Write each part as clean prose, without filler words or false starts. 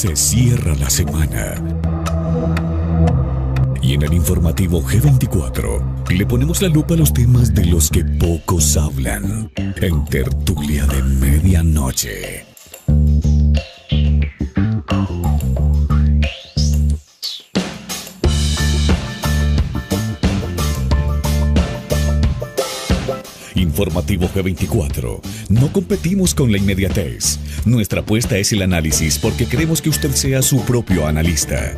Se cierra la semana. Y en el informativo G24 le ponemos la lupa a los temas de los que pocos hablan. En Tertulia de Medianoche. Informativo G24. No competimos con la inmediatez. Nuestra apuesta es el análisis porque queremos que usted sea su propio analista.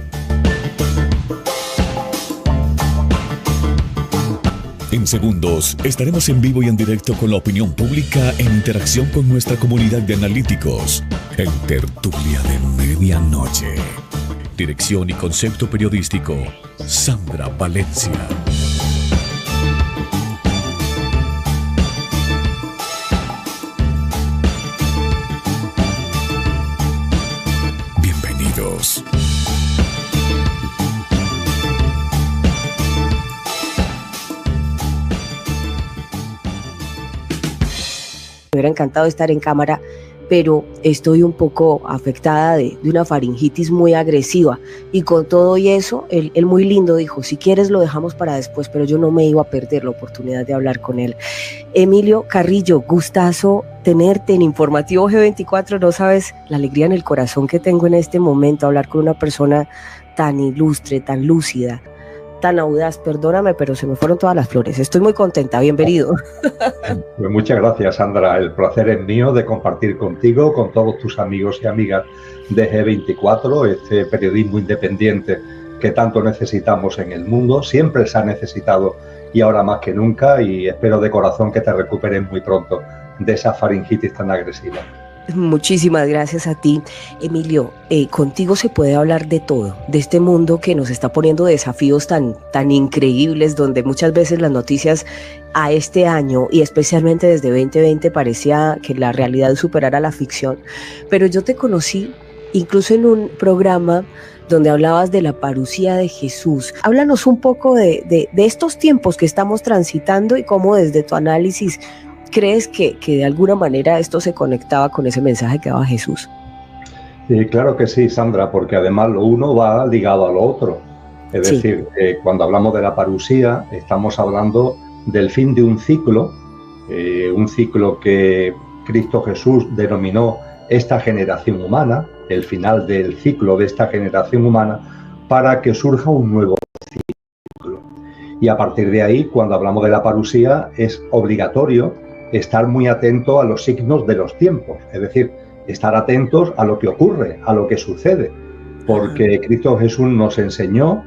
En segundos estaremos en vivo y en directo con la opinión pública en interacción con nuestra comunidad de analíticos. En Tertulia de Medianoche. Dirección y concepto periodístico, Sandra Valencia. Bienvenidos. Me hubiera encantado estar en cámara, pero estoy un poco afectada de una faringitis muy agresiva, y con todo y eso, él muy lindo dijo, si quieres lo dejamos para después, pero yo no me iba a perder la oportunidad de hablar con él. Emilio Carrillo, gustazo tenerte en Informativo G24, no sabes la alegría en el corazón que tengo en este momento, hablar con una persona tan ilustre, tan lúcida, tan audaz, perdóname, pero se me fueron todas las flores. Estoy muy contenta, bienvenido. Pues muchas gracias, Sandra. El placer es mío de compartir contigo, con todos tus amigos y amigas de G24, este periodismo independiente que tanto necesitamos en el mundo. Siempre se ha necesitado y ahora más que nunca, y espero de corazón que te recuperes muy pronto de esa faringitis tan agresiva. Muchísimas gracias a ti, Emilio. Contigo se puede hablar de todo, de este mundo que nos está poniendo desafíos tan increíbles, donde muchas veces las noticias a este año, y especialmente desde 2020, parecía que la realidad superara la ficción. Pero yo te conocí incluso en un programa donde hablabas de la parucía de Jesús. Háblanos un poco de estos tiempos que estamos transitando y cómo desde tu análisis ¿crees que de alguna manera esto se conectaba con ese mensaje que daba Jesús? Claro que sí, Sandra, porque además lo uno va ligado a lo otro. Es decir, cuando hablamos de la parusía, estamos hablando del fin de un ciclo que Cristo Jesús denominó esta generación humana, el final del ciclo de esta generación humana, para que surja un nuevo ciclo. Y a partir de ahí, cuando hablamos de la parusía, es obligatorio estar muy atento a los signos de los tiempos, es decir, estar atentos a lo que ocurre, a lo que sucede, porque Cristo Jesús nos enseñó,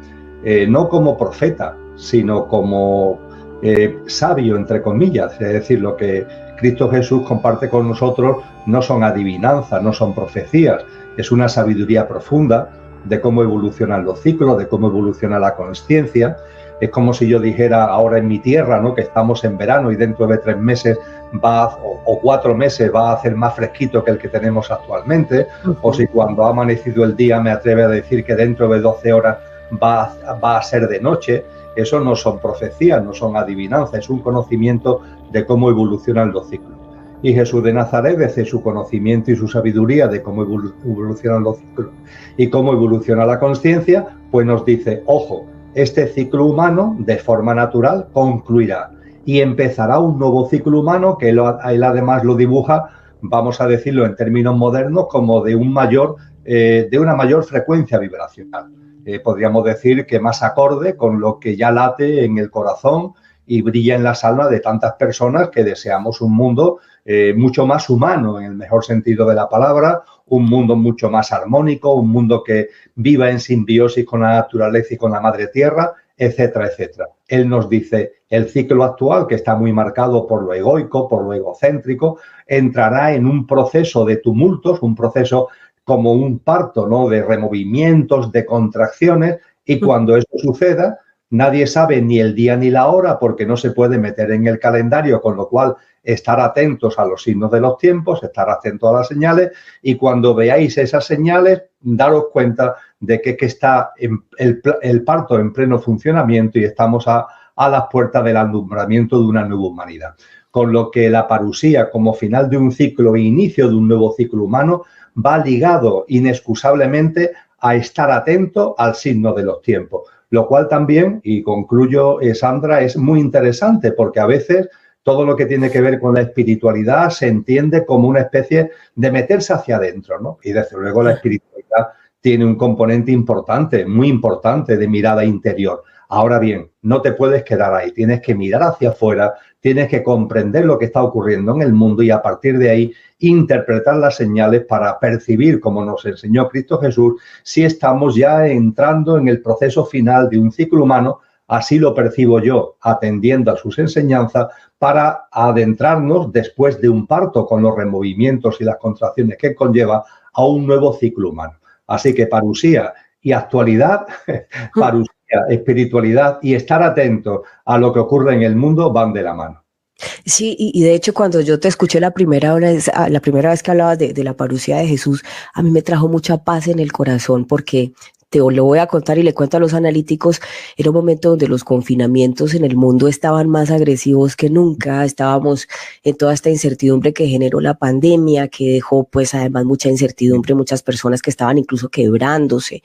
no como profeta, sino como sabio, entre comillas, es decir, lo que Cristo Jesús comparte con nosotros no son adivinanzas, no son profecías, es una sabiduría profunda de cómo evolucionan los ciclos, de cómo evoluciona la consciencia. Es como si yo dijera ahora en mi tierra, ¿no?, que estamos en verano y dentro de 3 meses o 4 meses va a hacer más fresquito que el que tenemos actualmente, o si cuando ha amanecido el día me atreve a decir que dentro de 12 horas va a ser de noche. Eso no son profecías, no son adivinanzas, es un conocimiento de cómo evolucionan los ciclos. Y Jesús de Nazaret, desde su conocimiento y su sabiduría de cómo evolucionan los ciclos y cómo evoluciona la consciencia, pues nos dice, ojo, este ciclo humano, de forma natural, concluirá y empezará un nuevo ciclo humano que él además lo dibuja, vamos a decirlo en términos modernos, como de una mayor frecuencia vibracional. Podríamos decir que más acorde con lo que ya late en el corazón y brilla en las almas de tantas personas que deseamos un mundo mucho más humano, en el mejor sentido de la palabra, un mundo mucho más armónico, un mundo que viva en simbiosis con la naturaleza y con la madre tierra, etcétera, etcétera. Él nos dice, el ciclo actual, que está muy marcado por lo egoico, por lo egocéntrico, entrará en un proceso de tumultos, un proceso como un parto, ¿no?, de removimientos, de contracciones, y cuando eso suceda, nadie sabe ni el día ni la hora porque no se puede meter en el calendario, con lo cual estar atentos a los signos de los tiempos, estar atentos a las señales, y cuando veáis esas señales, daros cuenta de que está el parto en pleno funcionamiento y estamos a las puertas del alumbramiento de una nueva humanidad. con lo que la parusía como final de un ciclo e inicio de un nuevo ciclo humano va ligado inexcusablemente a estar atento al signo de los tiempos, lo cual también, y concluyo, Sandra, es muy interesante porque a veces todo lo que tiene que ver con la espiritualidad se entiende como una especie de meterse hacia adentro, ¿no? Y desde luego la espiritualidad tiene un componente importante, muy importante de mirada interior. Ahora bien, no te puedes quedar ahí, tienes que mirar hacia afuera, tienes que comprender lo que está ocurriendo en el mundo y a partir de ahí interpretar las señales para percibir, como nos enseñó Cristo Jesús, si estamos ya entrando en el proceso final de un ciclo humano. Así lo percibo yo, atendiendo a sus enseñanzas, para adentrarnos después de un parto con los removimientos y las contracciones que conlleva a un nuevo ciclo humano. Así que parusía y actualidad, parusía, espiritualidad y estar atento a lo que ocurre en el mundo van de la mano. Sí, y de hecho cuando yo te escuché la primera vez que hablabas de la parusía de Jesús, a mí me trajo mucha paz en el corazón porque te lo voy a contar y le cuento a los analíticos, era un momento donde los confinamientos en el mundo estaban más agresivos que nunca, estábamos en toda esta incertidumbre que generó la pandemia, que dejó pues además mucha incertidumbre, muchas personas que estaban incluso quebrándose.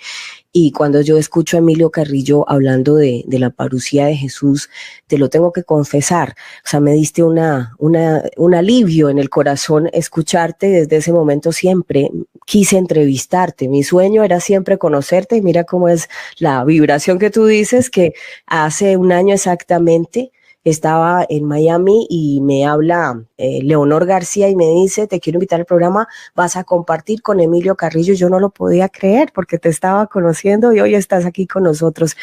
Y cuando yo escucho a Emilio Carrillo hablando de la parusía de Jesús, te lo tengo que confesar. O sea, me diste un alivio en el corazón escucharte. Desde ese momento siempre quise entrevistarte. Mi sueño era siempre conocerte y mira cómo es la vibración que tú dices, que hace un año exactamente estaba en Miami y me habla Leonor García y me dice, te quiero invitar al programa, vas a compartir con Emilio Carrillo. Yo no lo podía creer porque te estaba conociendo y hoy estás aquí con nosotros.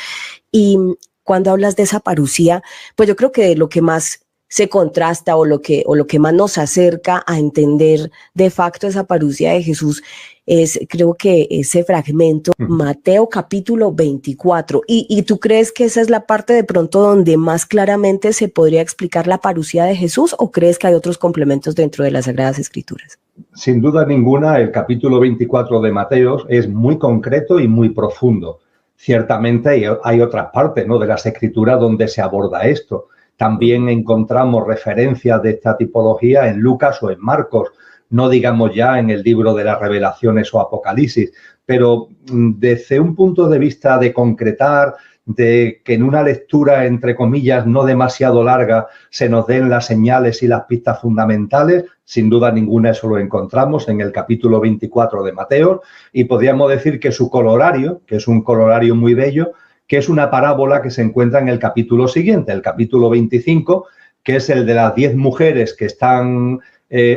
Y cuando hablas de esa parusía, pues yo creo que lo que más se contrasta o lo que más nos acerca a entender de facto esa parusía de Jesús es, creo que ese fragmento, Mateo capítulo 24. ¿Y tú crees que esa es la parte de pronto donde más claramente se podría explicar la parusía de Jesús o crees que hay otros complementos dentro de las Sagradas Escrituras? Sin duda ninguna, el capítulo 24 de Mateo es muy concreto y muy profundo. Ciertamente hay otras partes, ¿no?, de las Escrituras donde se aborda esto. También encontramos referencias de esta tipología en Lucas o en Marcos, no digamos ya en el libro de las Revelaciones o Apocalipsis, pero desde un punto de vista de concretar, de que en una lectura, entre comillas, no demasiado larga, se nos den las señales y las pistas fundamentales, sin duda ninguna eso lo encontramos en el capítulo 24 de Mateo, y podríamos decir que su colorario, que es un colorario muy bello, que es una parábola que se encuentra en el capítulo siguiente, el capítulo 25, que es el de las 10 mujeres que están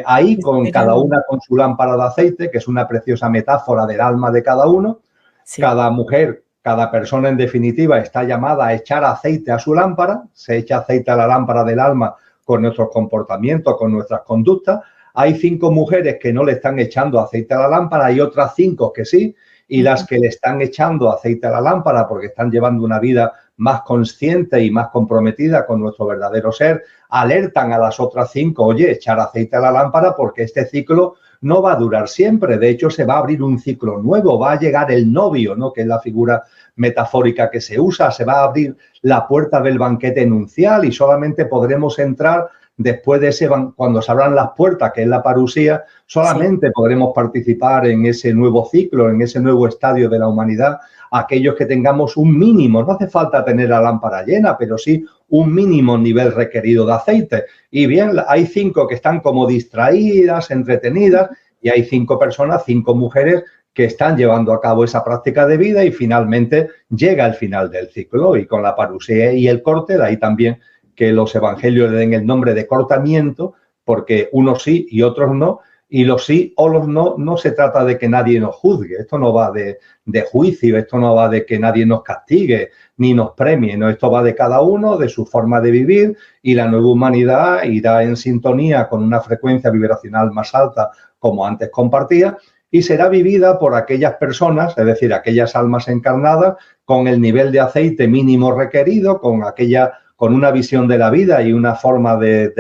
ahí, con cada una con su lámpara de aceite, que es una preciosa metáfora del alma de cada uno. Sí. Cada mujer, cada persona en definitiva está llamada a echar aceite a su lámpara, se echa aceite a la lámpara del alma con nuestros comportamientos, con nuestras conductas. Hay 5 mujeres que no le están echando aceite a la lámpara, hay otras 5 que sí, y las que le están echando aceite a la lámpara porque están llevando una vida más consciente y más comprometida con nuestro verdadero ser, alertan a las otras 5, oye, echar aceite a la lámpara porque este ciclo no va a durar siempre. De hecho, se va a abrir un ciclo nuevo, va a llegar el novio, ¿no?, que es la figura metafórica que se usa, se va a abrir la puerta del banquete nupcial y solamente podremos entrar después de ese, cuando se abran las puertas, que es la parusía, solamente podremos participar en ese nuevo ciclo, en ese nuevo estadio de la humanidad, aquellos que tengamos un mínimo, no hace falta tener la lámpara llena, pero sí un mínimo nivel requerido de aceite. Y bien, hay 5 que están como distraídas, entretenidas, y hay 5 personas, 5 mujeres que están llevando a cabo esa práctica de vida y finalmente llega el final del ciclo. Y con la parusía y el corte, de ahí también que los evangelios le den el nombre de cortamiento, porque unos sí y otros no, y los sí o los no, no se trata de que nadie nos juzgue, esto no va de juicio, esto no va de que nadie nos castigue ni nos premie, no, esto va de cada uno, de su forma de vivir, y la nueva humanidad irá en sintonía con una frecuencia vibracional más alta, como antes compartía, y será vivida por aquellas personas, es decir, aquellas almas encarnadas, con el nivel de aceite mínimo requerido, con una visión de la vida y una forma de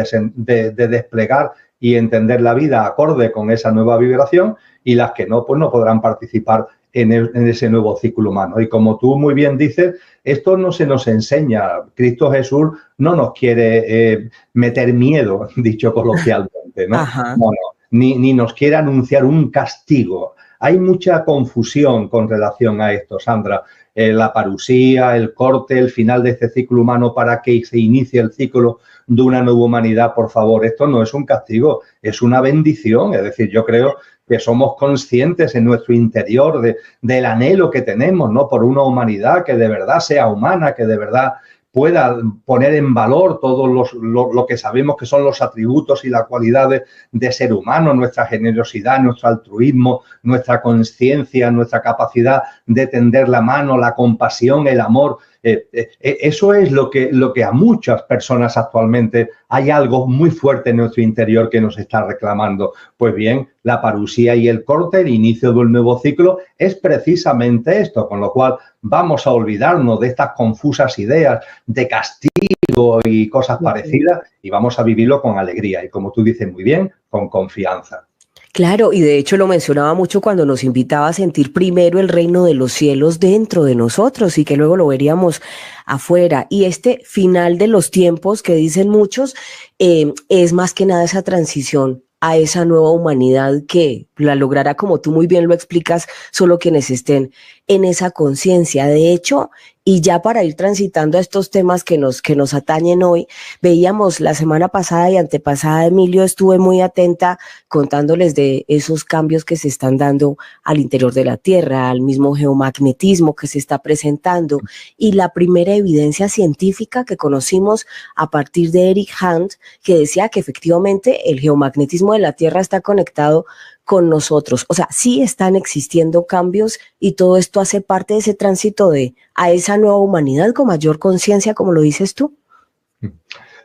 desplegar y entender la vida acorde con esa nueva vibración, y las que no, pues no podrán participar en ese nuevo ciclo humano. Y como tú muy bien dices, esto no se nos enseña. Cristo Jesús no nos quiere meter miedo, dicho coloquialmente, ¿no? Ajá. No, no. Ni nos quiere anunciar un castigo. Hay mucha confusión con relación a esto, Sandra. La parusía, el corte, el final de este ciclo humano para que se inicie el ciclo de una nueva humanidad, por favor, esto no es un castigo, es una bendición. Es decir, yo creo que somos conscientes en nuestro interior del anhelo que tenemos, ¿no? Por una humanidad que de verdad sea humana, que de verdad pueda poner en valor todo lo que sabemos que son los atributos y las cualidades de ser humano, nuestra generosidad, nuestro altruismo, nuestra conciencia, nuestra capacidad de tender la mano, la compasión, el amor. Eso es lo que a muchas personas actualmente hay algo muy fuerte en nuestro interior que nos está reclamando. Pues bien, la parusía y el corte, el inicio de un nuevo ciclo, es precisamente esto, con lo cual vamos a olvidarnos de estas confusas ideas de castigo y cosas parecidas y vamos a vivirlo con alegría y, como tú dices muy bien, con confianza. Claro, y de hecho lo mencionaba mucho cuando nos invitaba a sentir primero el reino de los cielos dentro de nosotros y que luego lo veríamos afuera. Y este final de los tiempos que dicen muchos es más que nada esa transición a esa nueva humanidad que la logrará, como tú muy bien lo explicas, solo quienes estén en esa conciencia. De hecho, y ya para ir transitando a estos temas que nos atañen hoy, veíamos la semana pasada y antepasada, Emilio, estuve muy atenta contándoles de esos cambios que se están dando al interior de la Tierra, al mismo geomagnetismo que se está presentando y la primera evidencia científica que conocimos a partir de Eric Hunt, que decía que efectivamente el geomagnetismo de la Tierra está conectado con nosotros. O sea, sí están existiendo cambios y todo esto hace parte de ese tránsito a esa nueva humanidad con mayor conciencia, como lo dices tú.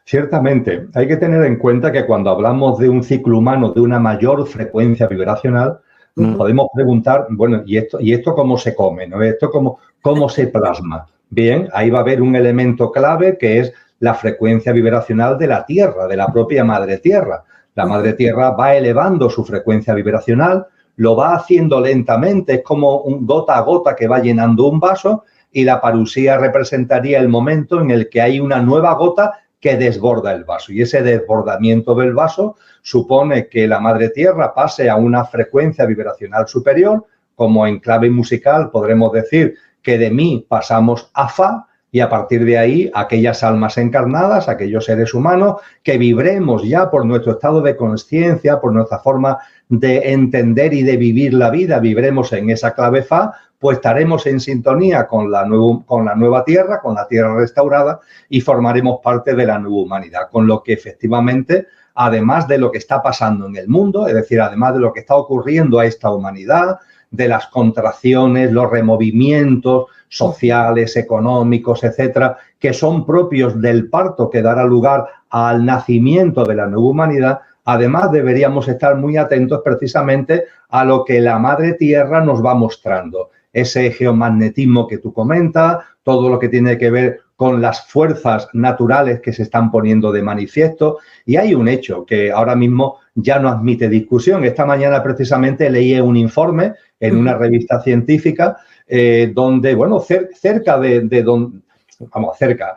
Ciertamente, hay que tener en cuenta que cuando hablamos de un ciclo humano de una mayor frecuencia vibracional, nos podemos preguntar, bueno, ¿y esto cómo se come, ¿no? ¿Esto cómo se plasma? Bien, ahí va a haber un elemento clave que es la frecuencia vibracional de la Tierra, de la propia Madre Tierra. La Madre Tierra va elevando su frecuencia vibracional, lo va haciendo lentamente, es como un gota a gota que va llenando un vaso y la parusía representaría el momento en el que hay una nueva gota que desborda el vaso. Y ese desbordamiento del vaso supone que la Madre Tierra pase a una frecuencia vibracional superior, como en clave musical podremos decir que de mi pasamos a fa, y a partir de ahí, aquellas almas encarnadas, aquellos seres humanos, que vibremos ya por nuestro estado de conciencia, por nuestra forma de entender y de vivir la vida, vibremos en esa clave fa, pues estaremos en sintonía con la nueva Tierra, con la Tierra restaurada y formaremos parte de la nueva humanidad. Con lo que efectivamente, además de lo que está pasando en el mundo, es decir, además de lo que está ocurriendo a esta humanidad, de las contracciones, los removimientos sociales, económicos, etcétera, que son propios del parto que dará lugar al nacimiento de la nueva humanidad, además deberíamos estar muy atentos precisamente a lo que la Madre Tierra nos va mostrando. Ese geomagnetismo que tú comentas, todo lo que tiene que ver con las fuerzas naturales que se están poniendo de manifiesto. Y hay un hecho que ahora mismo ya no admite discusión. Esta mañana precisamente leí un informe en una revista científica donde, bueno, cerca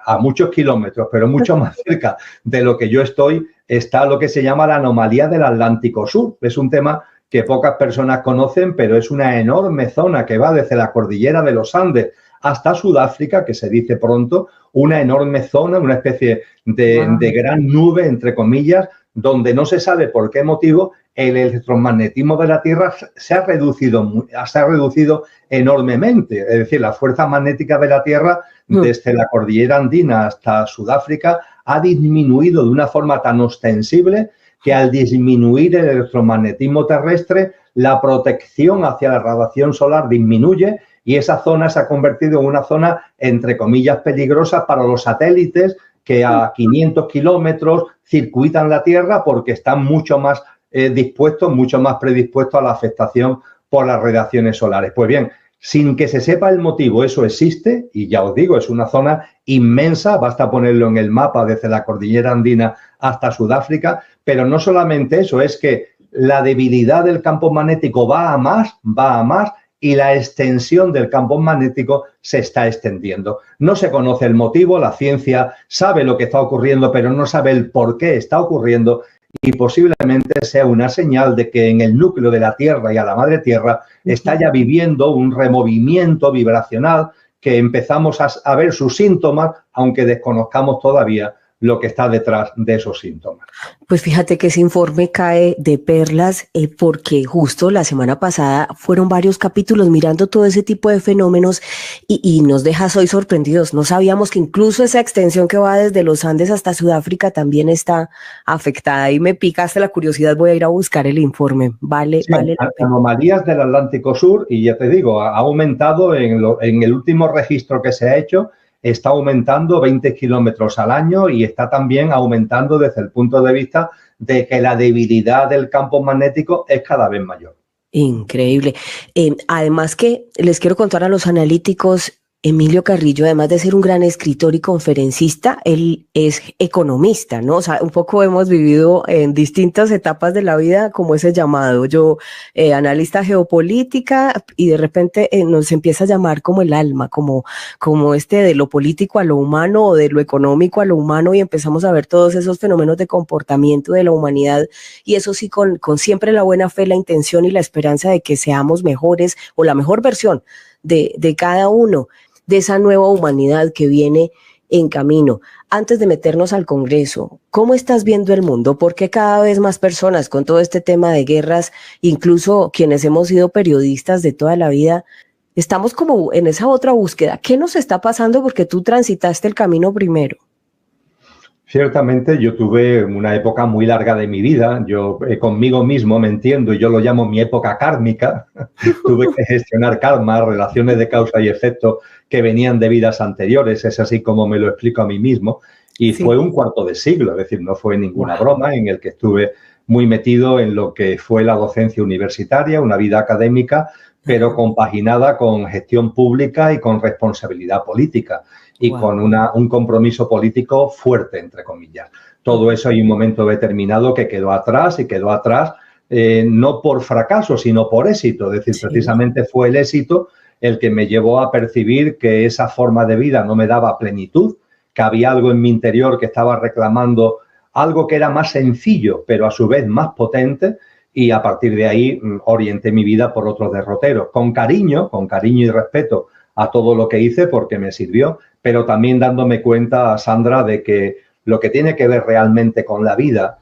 a muchos kilómetros, pero mucho más cerca de lo que yo estoy, está lo que se llama la anomalía del Atlántico Sur. Es un tema que pocas personas conocen, pero es una enorme zona que va desde la cordillera de los Andes hasta Sudáfrica, que se dice pronto, una enorme zona, una especie de gran nube, entre comillas, donde no se sabe por qué motivo el electromagnetismo de la Tierra se ha reducido enormemente. Es decir, la fuerza magnética de la Tierra desde la cordillera andina hasta Sudáfrica ha disminuido de una forma tan ostensible que al disminuir el electromagnetismo terrestre, la protección hacia la radiación solar disminuye y esa zona se ha convertido en una zona, entre comillas, peligrosa para los satélites que a 500 kilómetros circuitan la Tierra porque están mucho más mucho más predispuestos a la afectación por las radiaciones solares. Pues bien, sin que se sepa el motivo, eso existe y ya os digo, es una zona inmensa, basta ponerlo en el mapa desde la cordillera andina hasta Sudáfrica, pero no solamente eso, es que la debilidad del campo magnético va a más y la extensión del campo magnético se está extendiendo. No se conoce el motivo, la ciencia sabe lo que está ocurriendo, pero no sabe el por qué está ocurriendo y posiblemente sea una señal de que en el núcleo de la Tierra y a la Madre Tierra está ya viviendo un removimiento vibracional que empezamos a ver sus síntomas, aunque desconozcamos todavía lo que está detrás de esos síntomas. Pues fíjate que ese informe cae de perlas porque justo la semana pasada fueron varios capítulos mirando todo ese tipo de fenómenos y nos dejas hoy sorprendidos. No sabíamos que incluso esa extensión que va desde los Andes hasta Sudáfrica también está afectada y me picaste la curiosidad, voy a ir a buscar el informe. Vale, sí, vale la pena. Anomalías del Atlántico Sur y ya te digo, ha aumentado en el último registro que se ha hecho. Está aumentando 20 kilómetros al año y está también aumentando desde el punto de vista de que la debilidad del campo magnético es cada vez mayor. Increíble. Además que les quiero contar a los analíticos, Emilio Carrillo, además de ser un gran escritor y conferencista, él es economista, ¿no? O sea, un poco hemos vivido en distintas etapas de la vida como ese llamado. Yo, analista geopolítica, y de repente nos empieza a llamar como el alma, como de lo político a lo humano o de lo económico a lo humano y empezamos a ver todos esos fenómenos de comportamiento de la humanidad y eso sí con siempre la buena fe, la intención y la esperanza de que seamos mejores o la mejor versión de cada uno, de esa nueva humanidad que viene en camino. Antes de meternos al Congreso, ¿cómo estás viendo el mundo? ¿Por qué cada vez más personas con todo este tema de guerras, incluso quienes hemos sido periodistas de toda la vida, estamos como en esa otra búsqueda? ¿Qué nos está pasando? Porque tú transitaste el camino primero. Ciertamente yo tuve una época muy larga de mi vida, yo conmigo mismo me entiendo y yo lo llamo mi época kármica, tuve que gestionar karma, relaciones de causa y efecto que venían de vidas anteriores, es así como me lo explico a mí mismo y sí. Fue un cuarto de siglo, es decir, no fue ninguna broma en el que estuve muy metido en lo que fue la docencia universitaria, una vida académica, pero compaginada con gestión pública y con responsabilidad política y con un compromiso político fuerte, entre comillas. Todo eso hay un momento determinado que quedó atrás y quedó atrás no por fracaso, sino por éxito. Es decir, precisamente fue el éxito el que me llevó a percibir que esa forma de vida no me daba plenitud, que había algo en mi interior que estaba reclamando algo que era más sencillo, pero a su vez más potente, y a partir de ahí orienté mi vida por otros derroteros, con cariño y respeto a todo lo que hice porque me sirvió, pero también dándome cuenta, Sandra, de que lo que tiene que ver realmente con la vida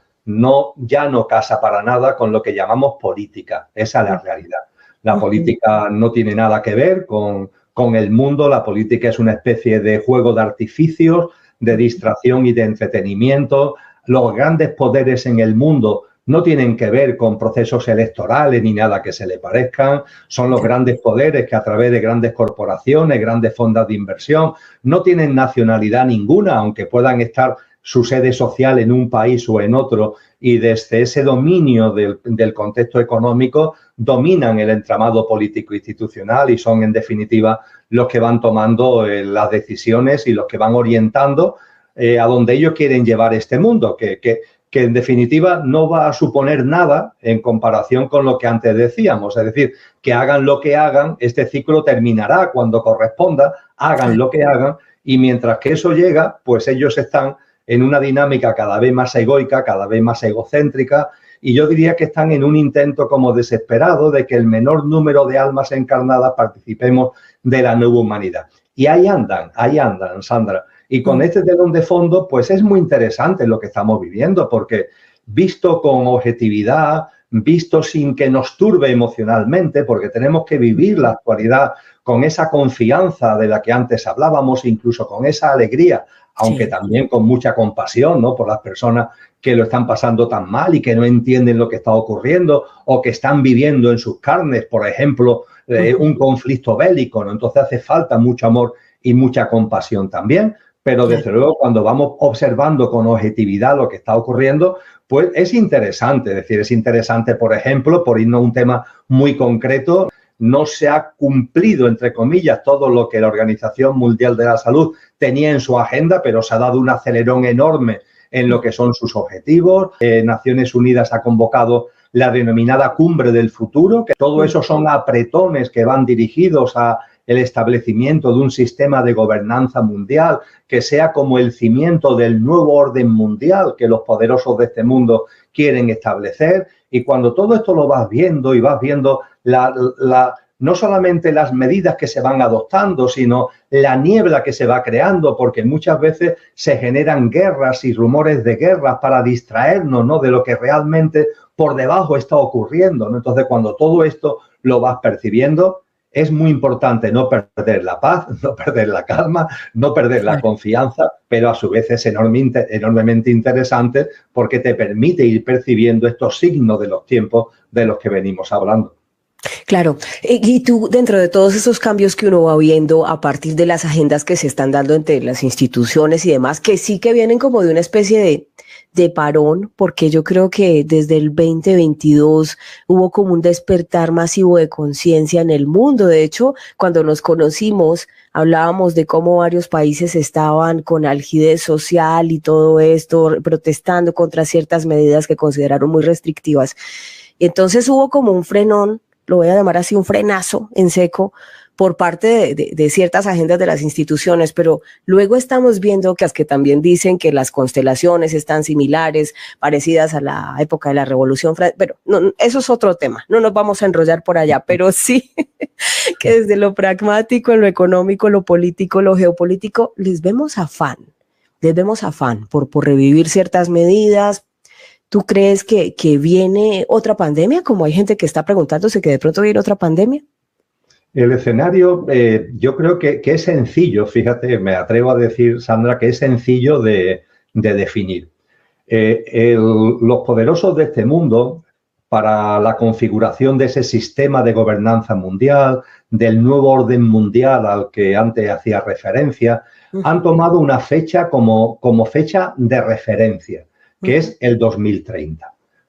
ya no casa para nada con lo que llamamos política. Esa es la realidad. La política no tiene nada que ver con el mundo. La política es una especie de juego de artificios, de distracción y de entretenimiento. Los grandes poderes en el mundo no tienen que ver con procesos electorales ni nada que se le parezcan. Son los grandes poderes que a través de grandes corporaciones, grandes fondos de inversión, no tienen nacionalidad ninguna, aunque puedan estar su sede social en un país o en otro, y desde ese dominio del contexto económico dominan el entramado político institucional y son, en definitiva, los que van tomando las decisiones y los que van orientando a donde ellos quieren llevar este mundo, que en definitiva no va a suponer nada en comparación con lo que antes decíamos. Es decir, que hagan lo que hagan, este ciclo terminará cuando corresponda, hagan lo que hagan, y mientras que eso llega, pues ellos están en una dinámica cada vez más egoica, cada vez más egocéntrica, y yo diría que están en un intento como desesperado de que el menor número de almas encarnadas participemos de la nueva humanidad. Y ahí andan, Sandra. Y con este telón de fondo, pues es muy interesante lo que estamos viviendo, porque visto con objetividad, visto sin que nos turbe emocionalmente, porque tenemos que vivir la actualidad con esa confianza de la que antes hablábamos, incluso con esa alegría, aunque también con mucha compasión, ¿no?, por las personas que lo están pasando tan mal y que no entienden lo que está ocurriendo o que están viviendo en sus carnes, por ejemplo, un conflicto bélico, ¿no? Entonces hace falta mucho amor y mucha compasión también. Pero desde luego cuando vamos observando con objetividad lo que está ocurriendo, pues es interesante. Es decir, es interesante, por ejemplo, por irnos a un tema muy concreto, no se ha cumplido, entre comillas, todo lo que la Organización Mundial de la Salud tenía en su agenda, pero se ha dado un acelerón enorme en lo que son sus objetivos. Naciones Unidas ha convocado la denominada cumbre del futuro, que todo eso son apretones que van dirigidos a el establecimiento de un sistema de gobernanza mundial que sea como el cimiento del nuevo orden mundial que los poderosos de este mundo quieren establecer. Y cuando todo esto lo vas viendo y vas viendo no solamente las medidas que se van adoptando, sino la niebla que se va creando, porque muchas veces se generan guerras y rumores de guerras para distraernos, ¿no?, de lo que realmente por debajo está ocurriendo, ¿no? Entonces, cuando todo esto lo vas percibiendo, es muy importante no perder la paz, no perder la calma, no perder la confianza, pero a su vez es enormemente interesante porque te permite ir percibiendo estos signos de los tiempos de los que venimos hablando. Claro, y tú, dentro de todos esos cambios que uno va viendo a partir de las agendas que se están dando entre las instituciones y demás, que sí que vienen como de una especie de parón, porque yo creo que desde el 2022 hubo como un despertar masivo de conciencia en el mundo. De hecho, cuando nos conocimos, hablábamos de cómo varios países estaban con algidez social y todo esto, protestando contra ciertas medidas que consideraron muy restrictivas. Y entonces hubo como un frenón, lo voy a llamar así, un frenazo en seco por parte de ciertas agendas de las instituciones, pero luego estamos viendo que también dicen que las constelaciones están similares, parecidas a la época de la Revolución Francesa, pero no, eso es otro tema, no nos vamos a enrollar por allá, pero sí que desde lo pragmático, en lo económico, lo político, lo geopolítico, les vemos afán por revivir ciertas medidas. ¿Tú crees que viene otra pandemia? Como hay gente que está preguntándose que de pronto viene otra pandemia. El escenario, yo creo que es sencillo, fíjate, me atrevo a decir, Sandra, que es sencillo de definir. Los poderosos de este mundo, para la configuración de ese sistema de gobernanza mundial, del nuevo orden mundial al que antes hacía referencia, han tomado una fecha como fecha de referencia, que es el 2030.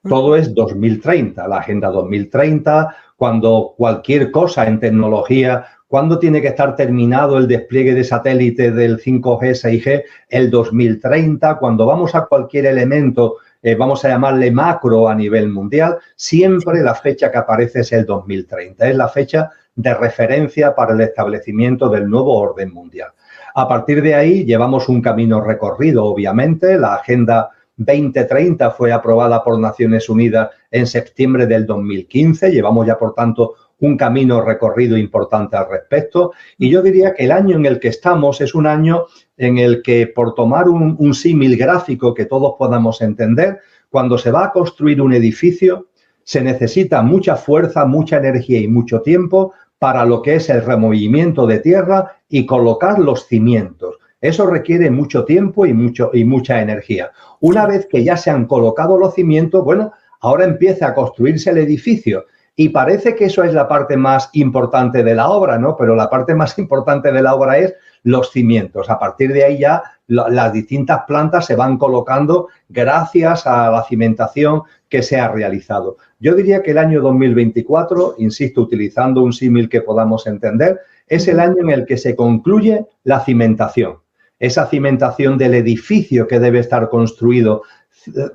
Todo es 2030, la Agenda 2030, cuando cualquier cosa en tecnología, cuando tiene que estar terminado el despliegue de satélites del 5G, 6G, el 2030, cuando vamos a cualquier elemento, vamos a llamarle macro a nivel mundial, siempre la fecha que aparece es el 2030, es la fecha de referencia para el establecimiento del nuevo orden mundial. A partir de ahí llevamos un camino recorrido, obviamente, la Agenda 2030 fue aprobada por Naciones Unidas en septiembre del 2015. Llevamos ya, por tanto, un camino recorrido importante al respecto. Y yo diría que el año en el que estamos es un año en el que, por tomar un símil gráfico que todos podamos entender, cuando se va a construir un edificio, se necesita mucha fuerza, mucha energía y mucho tiempo para lo que es el removimiento de tierra y colocar los cimientos. Eso requiere mucho tiempo y mucha energía. Una vez que ya se han colocado los cimientos, bueno, ahora empieza a construirse el edificio y parece que eso es la parte más importante de la obra, ¿no? Pero la parte más importante de la obra es los cimientos. A partir de ahí ya las distintas plantas se van colocando gracias a la cimentación que se ha realizado. Yo diría que el año 2024, insisto, utilizando un símil que podamos entender, es el año en el que se concluye la cimentación. Esa cimentación del edificio que debe estar construido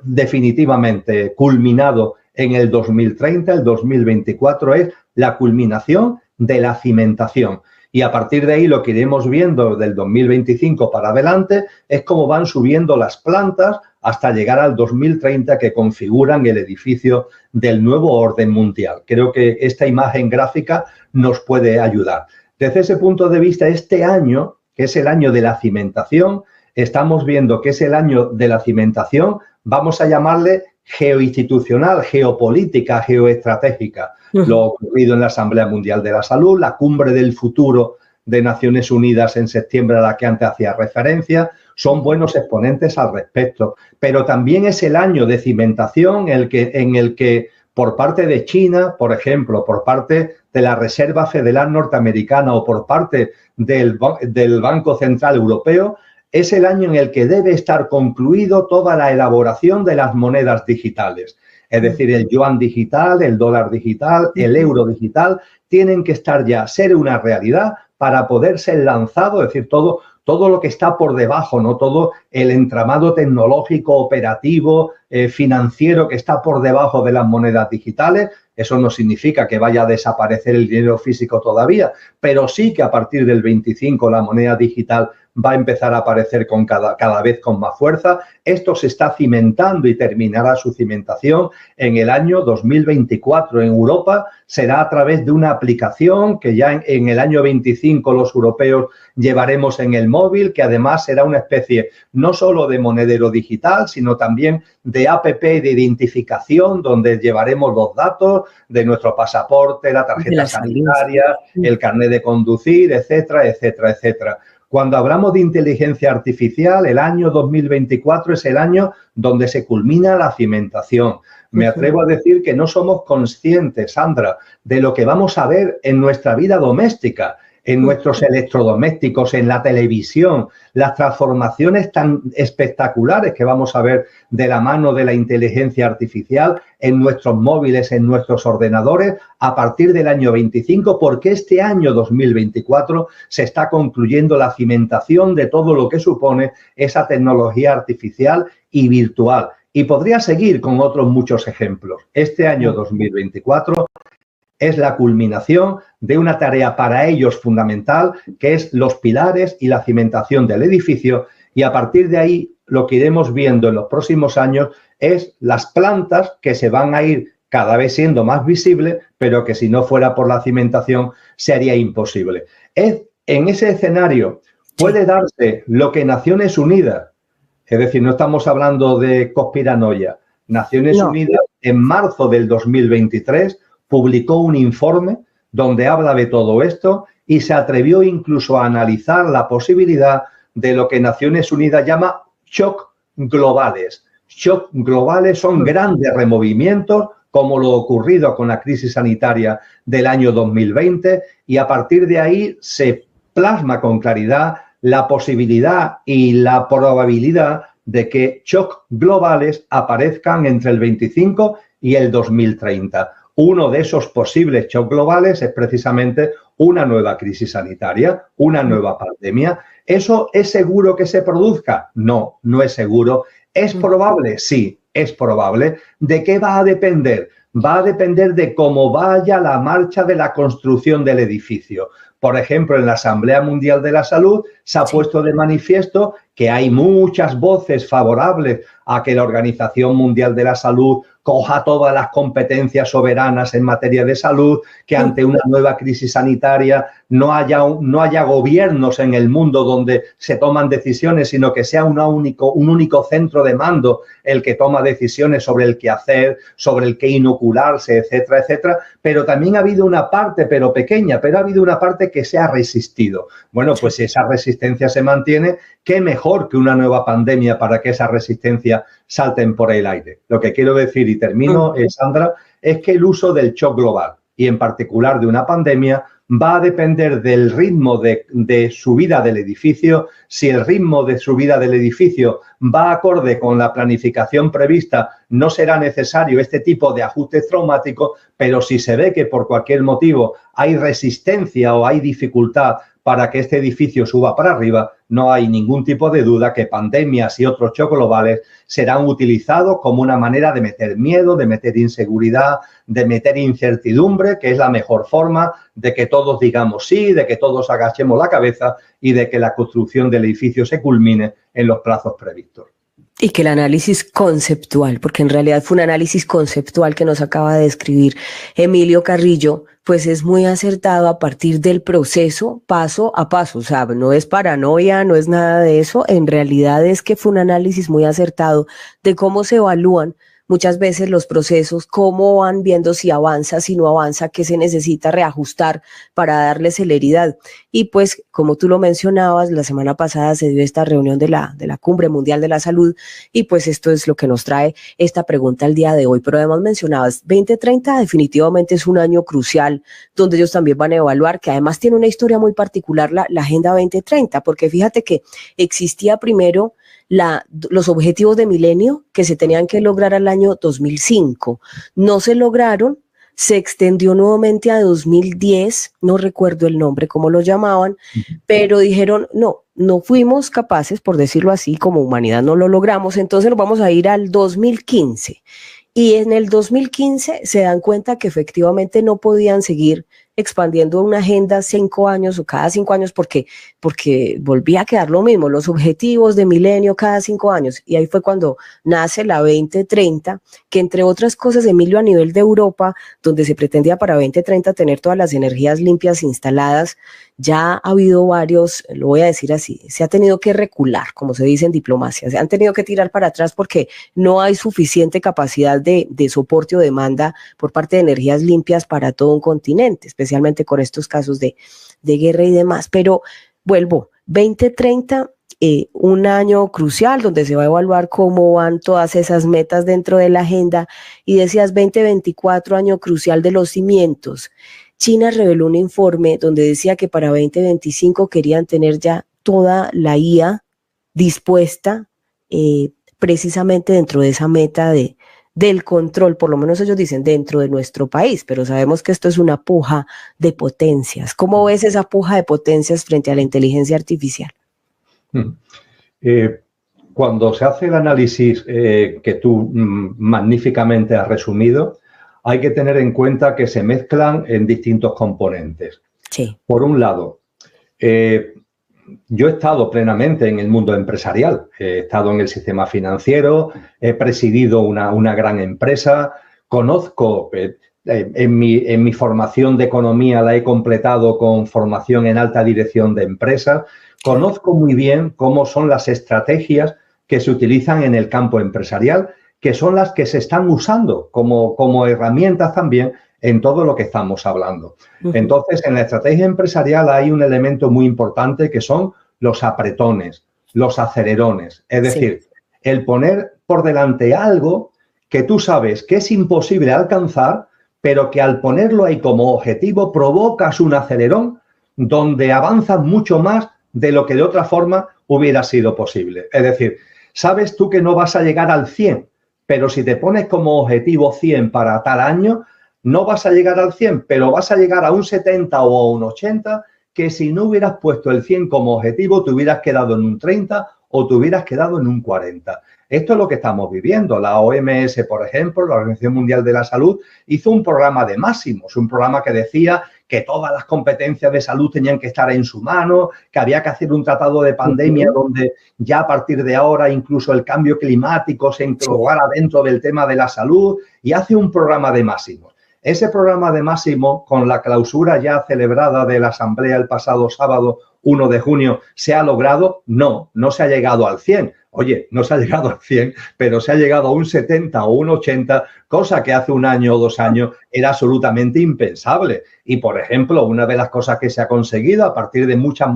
definitivamente, culminado en el 2030, el 2024 es la culminación de la cimentación. Y a partir de ahí lo que iremos viendo del 2025 para adelante es cómo van subiendo las plantas hasta llegar al 2030 que configuran el edificio del nuevo orden mundial. Creo que esta imagen gráfica nos puede ayudar. Desde ese punto de vista, este año, que es el año de la cimentación, estamos viendo que es el año de la cimentación, vamos a llamarle geoinstitucional, geopolítica, geoestratégica. Lo ocurrido en la Asamblea Mundial de la Salud, la Cumbre del Futuro de Naciones Unidas en septiembre a la que antes hacía referencia, son buenos exponentes al respecto. Pero también es el año de cimentación en el que por parte de China, por ejemplo, por parte de la Reserva Federal Norteamericana o por parte del Banco Central Europeo, es el año en el que debe estar concluido toda la elaboración de las monedas digitales. Es decir, el yuan digital, el dólar digital, el euro digital, tienen que estar ya, ser una realidad para poder ser lanzado, es decir, todo lo que está por debajo, ¿no? Todo el entramado tecnológico, operativo, financiero que está por debajo de las monedas digitales. Eso no significa que vaya a desaparecer el dinero físico todavía, pero sí que a partir del 25 la moneda digital va a empezar a aparecer con cada vez con más fuerza. Esto se está cimentando y terminará su cimentación en el año 2024. En Europa será a través de una aplicación que ya en el año 25 los europeos llevaremos en el móvil, que además será una especie no solo de monedero digital, sino también de app de identificación, donde llevaremos los datos de nuestro pasaporte, la tarjeta sanitaria, el carnet de conducir, etcétera, etcétera, etcétera. Cuando hablamos de inteligencia artificial, el año 2024 es el año donde se culmina la cimentación. Me atrevo a decir que no somos conscientes, Sandra, de lo que vamos a ver en nuestra vida doméstica, en nuestros electrodomésticos, en la televisión, las transformaciones tan espectaculares que vamos a ver de la mano de la inteligencia artificial en nuestros móviles, en nuestros ordenadores, a partir del año 25, porque este año 2024 se está concluyendo la cimentación de todo lo que supone esa tecnología artificial y virtual. Y podría seguir con otros muchos ejemplos. Este año 2024 es la culminación de una tarea para ellos fundamental, que es los pilares y la cimentación del edificio, y a partir de ahí lo que iremos viendo en los próximos años es las plantas que se van a ir cada vez siendo más visibles, pero que si no fuera por la cimentación sería imposible. En ese escenario puede darse lo que Naciones Unidas, es decir, no estamos hablando de conspiranoia, Naciones Unidas en marzo del 2023 publicó un informe donde habla de todo esto y se atrevió incluso a analizar la posibilidad de lo que Naciones Unidas llama shock globales. Shock globales son grandes removimientos, como lo ocurrido con la crisis sanitaria del año 2020, y a partir de ahí se plasma con claridad la posibilidad y la probabilidad de que shock globales aparezcan entre el 25 y el 2030. Uno de esos posibles shocks globales es precisamente una nueva crisis sanitaria, una nueva pandemia. ¿Eso es seguro que se produzca? No, no es seguro. ¿Es probable? Sí, es probable. ¿De qué va a depender? Va a depender de cómo vaya la marcha de la construcción del edificio. Por ejemplo, en la Asamblea Mundial de la Salud se ha puesto de manifiesto que hay muchas voces favorables a que la Organización Mundial de la Salud coja todas las competencias soberanas en materia de salud, que ante una nueva crisis sanitaria no haya gobiernos en el mundo donde se toman decisiones, sino que sea un único centro de mando el que toma decisiones sobre el qué hacer, sobre el qué inocularse, etcétera, etcétera. Pero también ha habido una parte, pero pequeña, pero ha habido una parte que se ha resistido. Bueno, pues si esa resistencia se mantiene, qué mejor que una nueva pandemia para que esa resistencia salten por el aire. Lo que quiero decir, y termino, Sandra, es que el uso del shock global, y en particular de una pandemia, va a depender del ritmo de subida del edificio. Si el ritmo de subida del edificio va acorde con la planificación prevista, no será necesario este tipo de ajustes traumáticos, pero si se ve que por cualquier motivo hay resistencia o hay dificultad para que este edificio suba para arriba, no hay ningún tipo de duda que pandemias y otros shocks globales serán utilizados como una manera de meter miedo, de meter inseguridad, de meter incertidumbre, que es la mejor forma de que todos digamos sí, de que todos agachemos la cabeza y de que la construcción del edificio se culmine en los plazos previstos. Y que el análisis conceptual, porque en realidad fue un análisis conceptual que nos acaba de describir Emilio Carrillo, pues es muy acertado a partir del proceso paso a paso. O sea, no es paranoia, no es nada de eso. En realidad es que fue un análisis muy acertado de cómo se evalúan muchas veces los procesos, cómo van viendo si avanza, si no avanza, qué se necesita reajustar para darle celeridad. Y pues, como tú lo mencionabas, la semana pasada se dio esta reunión de la Cumbre Mundial de la Salud, y pues esto es lo que nos trae esta pregunta el día de hoy. Pero además mencionabas, 2030 definitivamente es un año crucial, donde ellos también van a evaluar, que además tiene una historia muy particular la Agenda 2030, porque fíjate que existía primero los objetivos de milenio que se tenían que lograr al año 2005. No se lograron, se extendió nuevamente a 2010, no recuerdo el nombre, cómo lo llamaban, pero dijeron, no fuimos capaces, por decirlo así, como humanidad no lo logramos, entonces nos vamos a ir al 2015. Y en el 2015 se dan cuenta que efectivamente no podían seguir expandiendo una agenda 5 años o cada 5 años porque volvía a quedar lo mismo, los objetivos de milenio cada 5 años. Y ahí fue cuando nace la 2030, que entre otras cosas, Emilio, a nivel de Europa, donde se pretendía para 2030 tener todas las energías limpias instaladas, ya ha habido varios, lo voy a decir así, se ha tenido que recular, como se dice en diplomacia, se han tenido que tirar para atrás porque no hay suficiente capacidad de soporte o demanda por parte de energías limpias para todo un continente, especialmente con estos casos de guerra y demás. Pero vuelvo, 2030, un año crucial donde se va a evaluar cómo van todas esas metas dentro de la agenda, y decías 2024, año crucial de los cimientos. China reveló un informe donde decía que para 2025 querían tener ya toda la IA dispuesta, precisamente dentro de esa meta del control, por lo menos ellos dicen dentro de nuestro país, pero sabemos que esto es una puja de potencias. ¿Cómo ves esa puja de potencias frente a la inteligencia artificial? Cuando se hace el análisis que tú magníficamente has resumido, hay que tener en cuenta que se mezclan en distintos componentes. Sí. Por un lado, yo he estado plenamente en el mundo empresarial, he estado en el sistema financiero, he presidido una gran empresa, conozco, en mi formación de economía la he completado con formación en alta dirección de empresas, conozco muy bien cómo son las estrategias que se utilizan en el campo empresarial, que son las que se están usando como herramientas también en todo lo que estamos hablando. Entonces, en la estrategia empresarial hay un elemento muy importante que son los apretones, los acelerones. Es decir, el poner por delante algo que tú sabes que es imposible alcanzar, pero que al ponerlo ahí como objetivo provocas un acelerón donde avanzas mucho más de lo que de otra forma hubiera sido posible. Es decir, sabes tú que no vas a llegar al 100, pero si te pones como objetivo 100 para tal año, no vas a llegar al 100, pero vas a llegar a un 70 o a un 80, que si no hubieras puesto el 100 como objetivo, te hubieras quedado en un 30 o te hubieras quedado en un 40. Esto es lo que estamos viviendo. La OMS, por ejemplo, la Organización Mundial de la Salud, hizo un programa de máximos, un programa que decía que todas las competencias de salud tenían que estar en su mano, que había que hacer un tratado de pandemia donde ya a partir de ahora incluso el cambio climático se incorporara dentro del tema de la salud, y hace un programa de máximos. Ese programa de máximo, con la clausura ya celebrada de la Asamblea el pasado sábado 1 de junio, ¿se ha logrado? No se ha llegado al 100. Oye, no se ha llegado al 100, pero se ha llegado a un 70 o un 80, cosa que hace un año o 2 años era absolutamente impensable. Y, por ejemplo, una de las cosas que se ha conseguido a partir de muchas,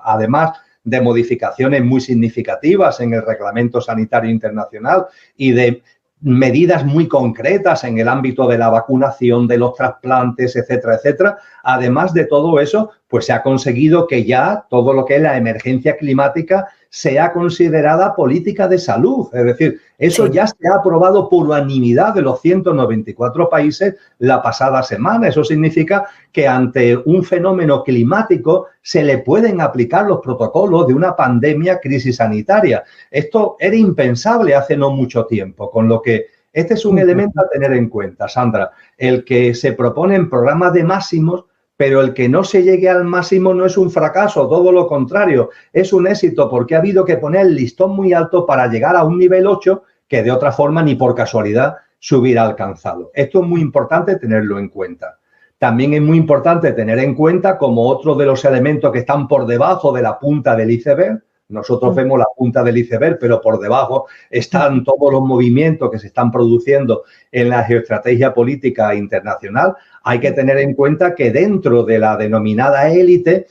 además de modificaciones muy significativas en el Reglamento Sanitario Internacional y de medidas muy concretas en el ámbito de la vacunación, de los trasplantes, etcétera, etcétera. Además de todo eso, pues se ha conseguido que ya todo lo que es la emergencia climática sea considerada política de salud. Es decir, eso ya se ha aprobado por unanimidad de los 194 países la pasada semana. Eso significa que ante un fenómeno climático se le pueden aplicar los protocolos de una pandemia, crisis sanitaria. Esto era impensable hace no mucho tiempo, con lo que este es un elemento a tener en cuenta, Sandra. El que se proponen programas de máximos, pero el que no se llegue al máximo no es un fracaso, todo lo contrario, es un éxito, porque ha habido que poner el listón muy alto para llegar a un nivel 8 que de otra forma ni por casualidad se hubiera alcanzado. Esto es muy importante tenerlo en cuenta. También es muy importante tener en cuenta como otro de los elementos que están por debajo de la punta del iceberg. Nosotros vemos la punta del iceberg, pero por debajo están todos los movimientos que se están produciendo en la geoestrategia política internacional. Hay que tener en cuenta que dentro de la denominada élite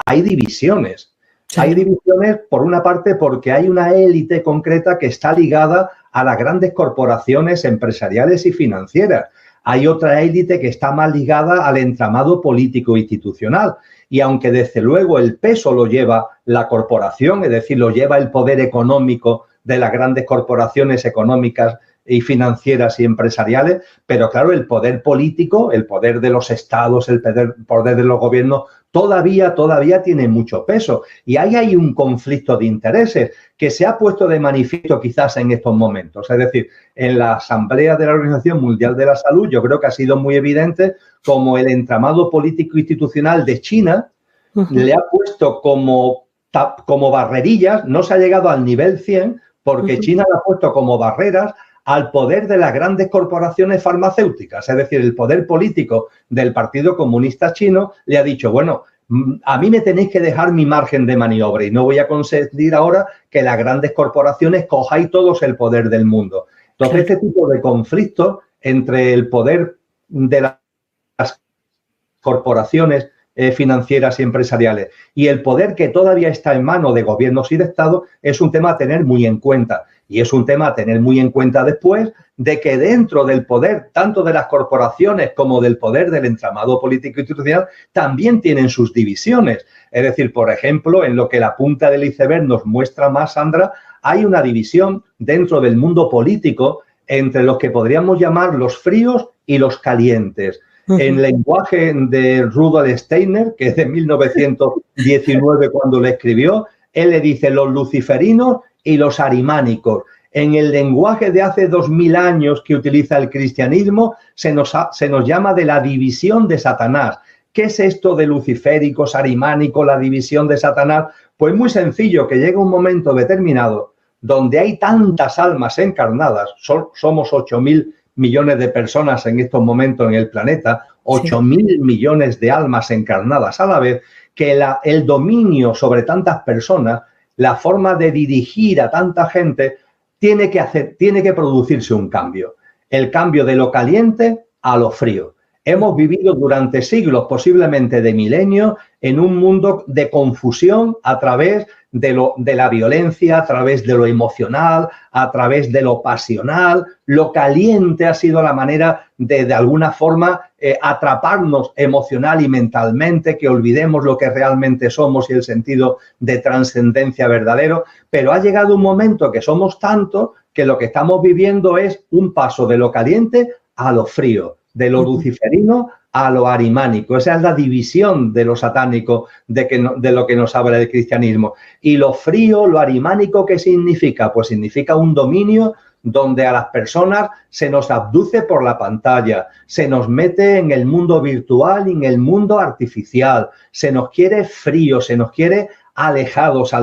hay divisiones. Hay divisiones, por una parte, porque hay una élite concreta que está ligada a las grandes corporaciones empresariales y financieras. Hay otra élite que está más ligada al entramado político institucional. Y aunque desde luego el peso lo lleva la corporación, es decir, lo lleva el poder económico de las grandes corporaciones económicas y financieras y empresariales, pero claro, el poder político, el poder de los estados, el poder de los gobiernos, todavía tiene mucho peso. Y ahí hay un conflicto de intereses que se ha puesto de manifiesto quizás en estos momentos. Es decir, en la Asamblea de la Organización Mundial de la Salud, yo creo que ha sido muy evidente como el entramado político institucional de China le ha puesto como barrerillas, no se ha llegado al nivel 100, porque China le ha puesto como barreras al poder de las grandes corporaciones farmacéuticas. Es decir, el poder político del Partido Comunista Chino le ha dicho, bueno, a mí me tenéis que dejar mi margen de maniobra y no voy a consentir ahora que las grandes corporaciones cojáis todos el poder del mundo. Entonces, este tipo de conflictos entre el poder de las corporaciones financieras y empresariales y el poder que todavía está en manos de gobiernos y de Estado es un tema a tener muy en cuenta. Y es un tema a tener muy en cuenta después de que dentro del poder, tanto de las corporaciones como del poder del entramado político institucional, también tienen sus divisiones. Es decir, por ejemplo, en lo que la punta del iceberg nos muestra más, Sandra, hay una división dentro del mundo político entre los que podríamos llamar los fríos y los calientes. En lenguaje de Rudolf Steiner, que es de 1919 cuando lo escribió, él le dice los luciferinos y los arimánicos. En el lenguaje de hace 2000 años que utiliza el cristianismo, se nos llama de la división de Satanás. ¿Qué es esto de luciféricos, arimánicos, la división de Satanás? Pues muy sencillo, que llega un momento determinado donde hay tantas almas encarnadas, somos 8.000 millones de personas en estos momentos en el planeta, 8.000 millones de almas encarnadas a la vez, que el dominio sobre tantas personas, la forma de dirigir a tanta gente, tiene que producirse un cambio. El cambio de lo caliente a lo frío. Hemos vivido durante siglos, posiblemente de milenios, en un mundo de confusión a través de la violencia, a través de lo emocional, a través de lo pasional. Lo caliente ha sido la manera de alguna forma, atraparnos emocional y mentalmente, que olvidemos lo que realmente somos y el sentido de trascendencia verdadero. Pero ha llegado un momento que somos tantos que lo que estamos viviendo es un paso de lo caliente a lo frío, de lo luciferino a lo arimánico. Esa es la división de lo satánico de lo que nos habla el cristianismo. Y lo frío, lo arimánico, ¿qué significa? Pues significa un dominio donde a las personas se nos abduce por la pantalla, se nos mete en el mundo virtual y en el mundo artificial, se nos quiere frío, se nos quiere alejados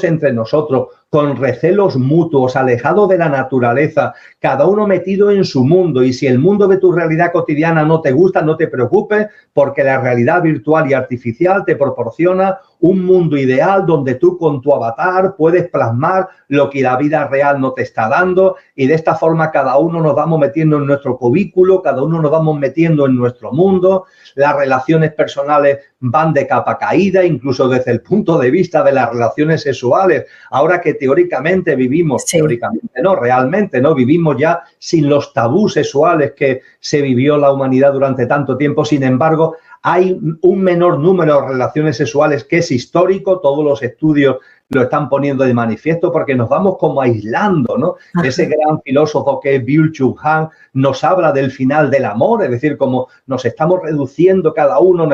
entre nosotros, con recelos mutuos, alejados de la naturaleza, cada uno metido en su mundo. Y si el mundo de tu realidad cotidiana no te gusta, no te preocupes, porque la realidad virtual y artificial te proporciona un mundo ideal donde tú con tu avatar puedes plasmar lo que la vida real no te está dando, y de esta forma cada uno nos vamos metiendo en nuestro cubículo, cada uno nos vamos metiendo en nuestro mundo. Las relaciones personales van de capa caída, incluso desde el punto de vista de las relaciones sexuales. Ahora que teóricamente vivimos, teóricamente no, realmente no, vivimos ya sin los tabús sexuales que se vivió la humanidad durante tanto tiempo. Sin embargo, hay un menor número de relaciones sexuales que es histórico. Todos los estudios lo están poniendo de manifiesto porque nos vamos como aislando, ¿no? Ajá. Ese gran filósofo que es Byung-Chul Han nos habla del final del amor, es decir, como nos estamos reduciendo cada uno,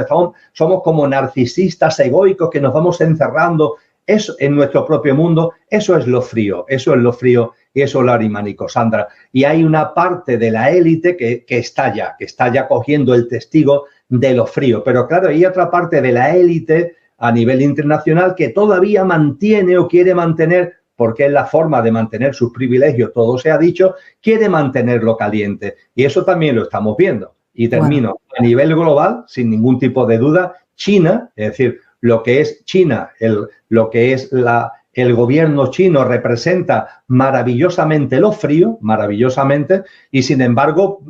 somos como narcisistas egoicos que nos vamos encerrando eso en nuestro propio mundo. Eso es lo frío y eso es lo arimánico, Sandra. Y hay una parte de la élite que está ya cogiendo el testigo de lo frío. Pero claro, hay otra parte de la élite a nivel internacional que todavía mantiene o quiere mantener, porque es la forma de mantener sus privilegios, todo se ha dicho, quiere mantenerlo caliente. Y eso también lo estamos viendo. Y termino. Bueno. A nivel global, sin ningún tipo de duda, China, es decir, lo que es China, lo que es el gobierno chino representa maravillosamente lo frío, maravillosamente, y sin embargo,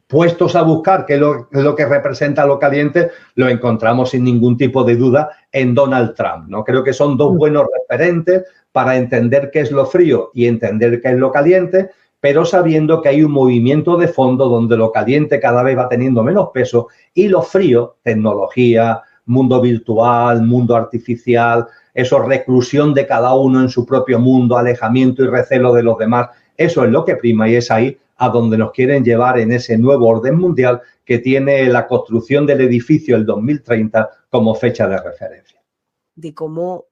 puestos a buscar qué es lo que representa lo caliente, lo encontramos sin ningún tipo de duda en Donald Trump, ¿no? Creo que son dos buenos referentes para entender qué es lo frío y entender qué es lo caliente, pero sabiendo que hay un movimiento de fondo donde lo caliente cada vez va teniendo menos peso y lo frío, tecnología, mundo virtual, mundo artificial, eso, reclusión de cada uno en su propio mundo, alejamiento y recelo de los demás, Eso es lo que prima y es ahí a donde nos quieren llevar en ese nuevo orden mundial que tiene la construcción del edificio el 2030 como fecha de referencia. De cómo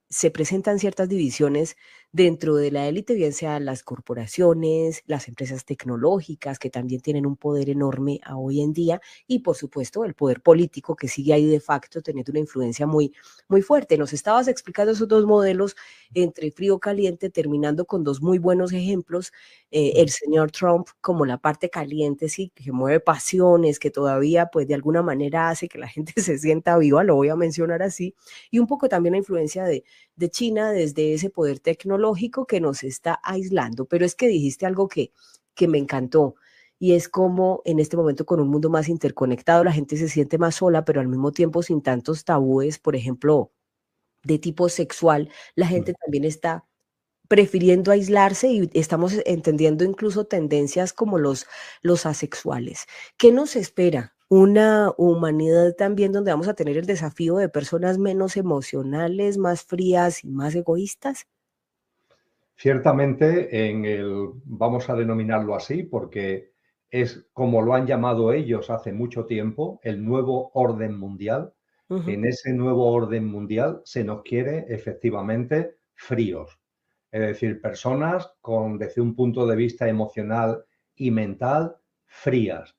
se presentan ciertas divisiones dentro de la élite, bien sean las corporaciones, las empresas tecnológicas, que también tienen un poder enorme a hoy en día, y por supuesto el poder político, que sigue ahí de facto teniendo una influencia muy, muy fuerte. Nos estabas explicando esos dos modelos entre frío caliente, terminando con dos muy buenos ejemplos. El señor Trump como la parte caliente, sí, que mueve pasiones, que todavía pues de alguna manera hace que la gente se sienta viva, lo voy a mencionar así, y un poco también la influencia de China desde ese poder tecnológico que nos está aislando. Pero es que dijiste algo que me encantó, y es como en este momento, con un mundo más interconectado, la gente se siente más sola, pero al mismo tiempo sin tantos tabúes, por ejemplo, de tipo sexual, la gente también está prefiriendo aislarse, y estamos entendiendo incluso tendencias como los asexuales. ¿Qué nos espera? Una humanidad también donde vamos a tener el desafío de personas menos emocionales, más frías y más egoístas. Ciertamente, vamos a denominarlo así, porque es como lo han llamado ellos hace mucho tiempo, el nuevo orden mundial. Ujú. En ese nuevo orden mundial se nos quiere efectivamente fríos, es decir, personas desde un punto de vista emocional y mental, frías,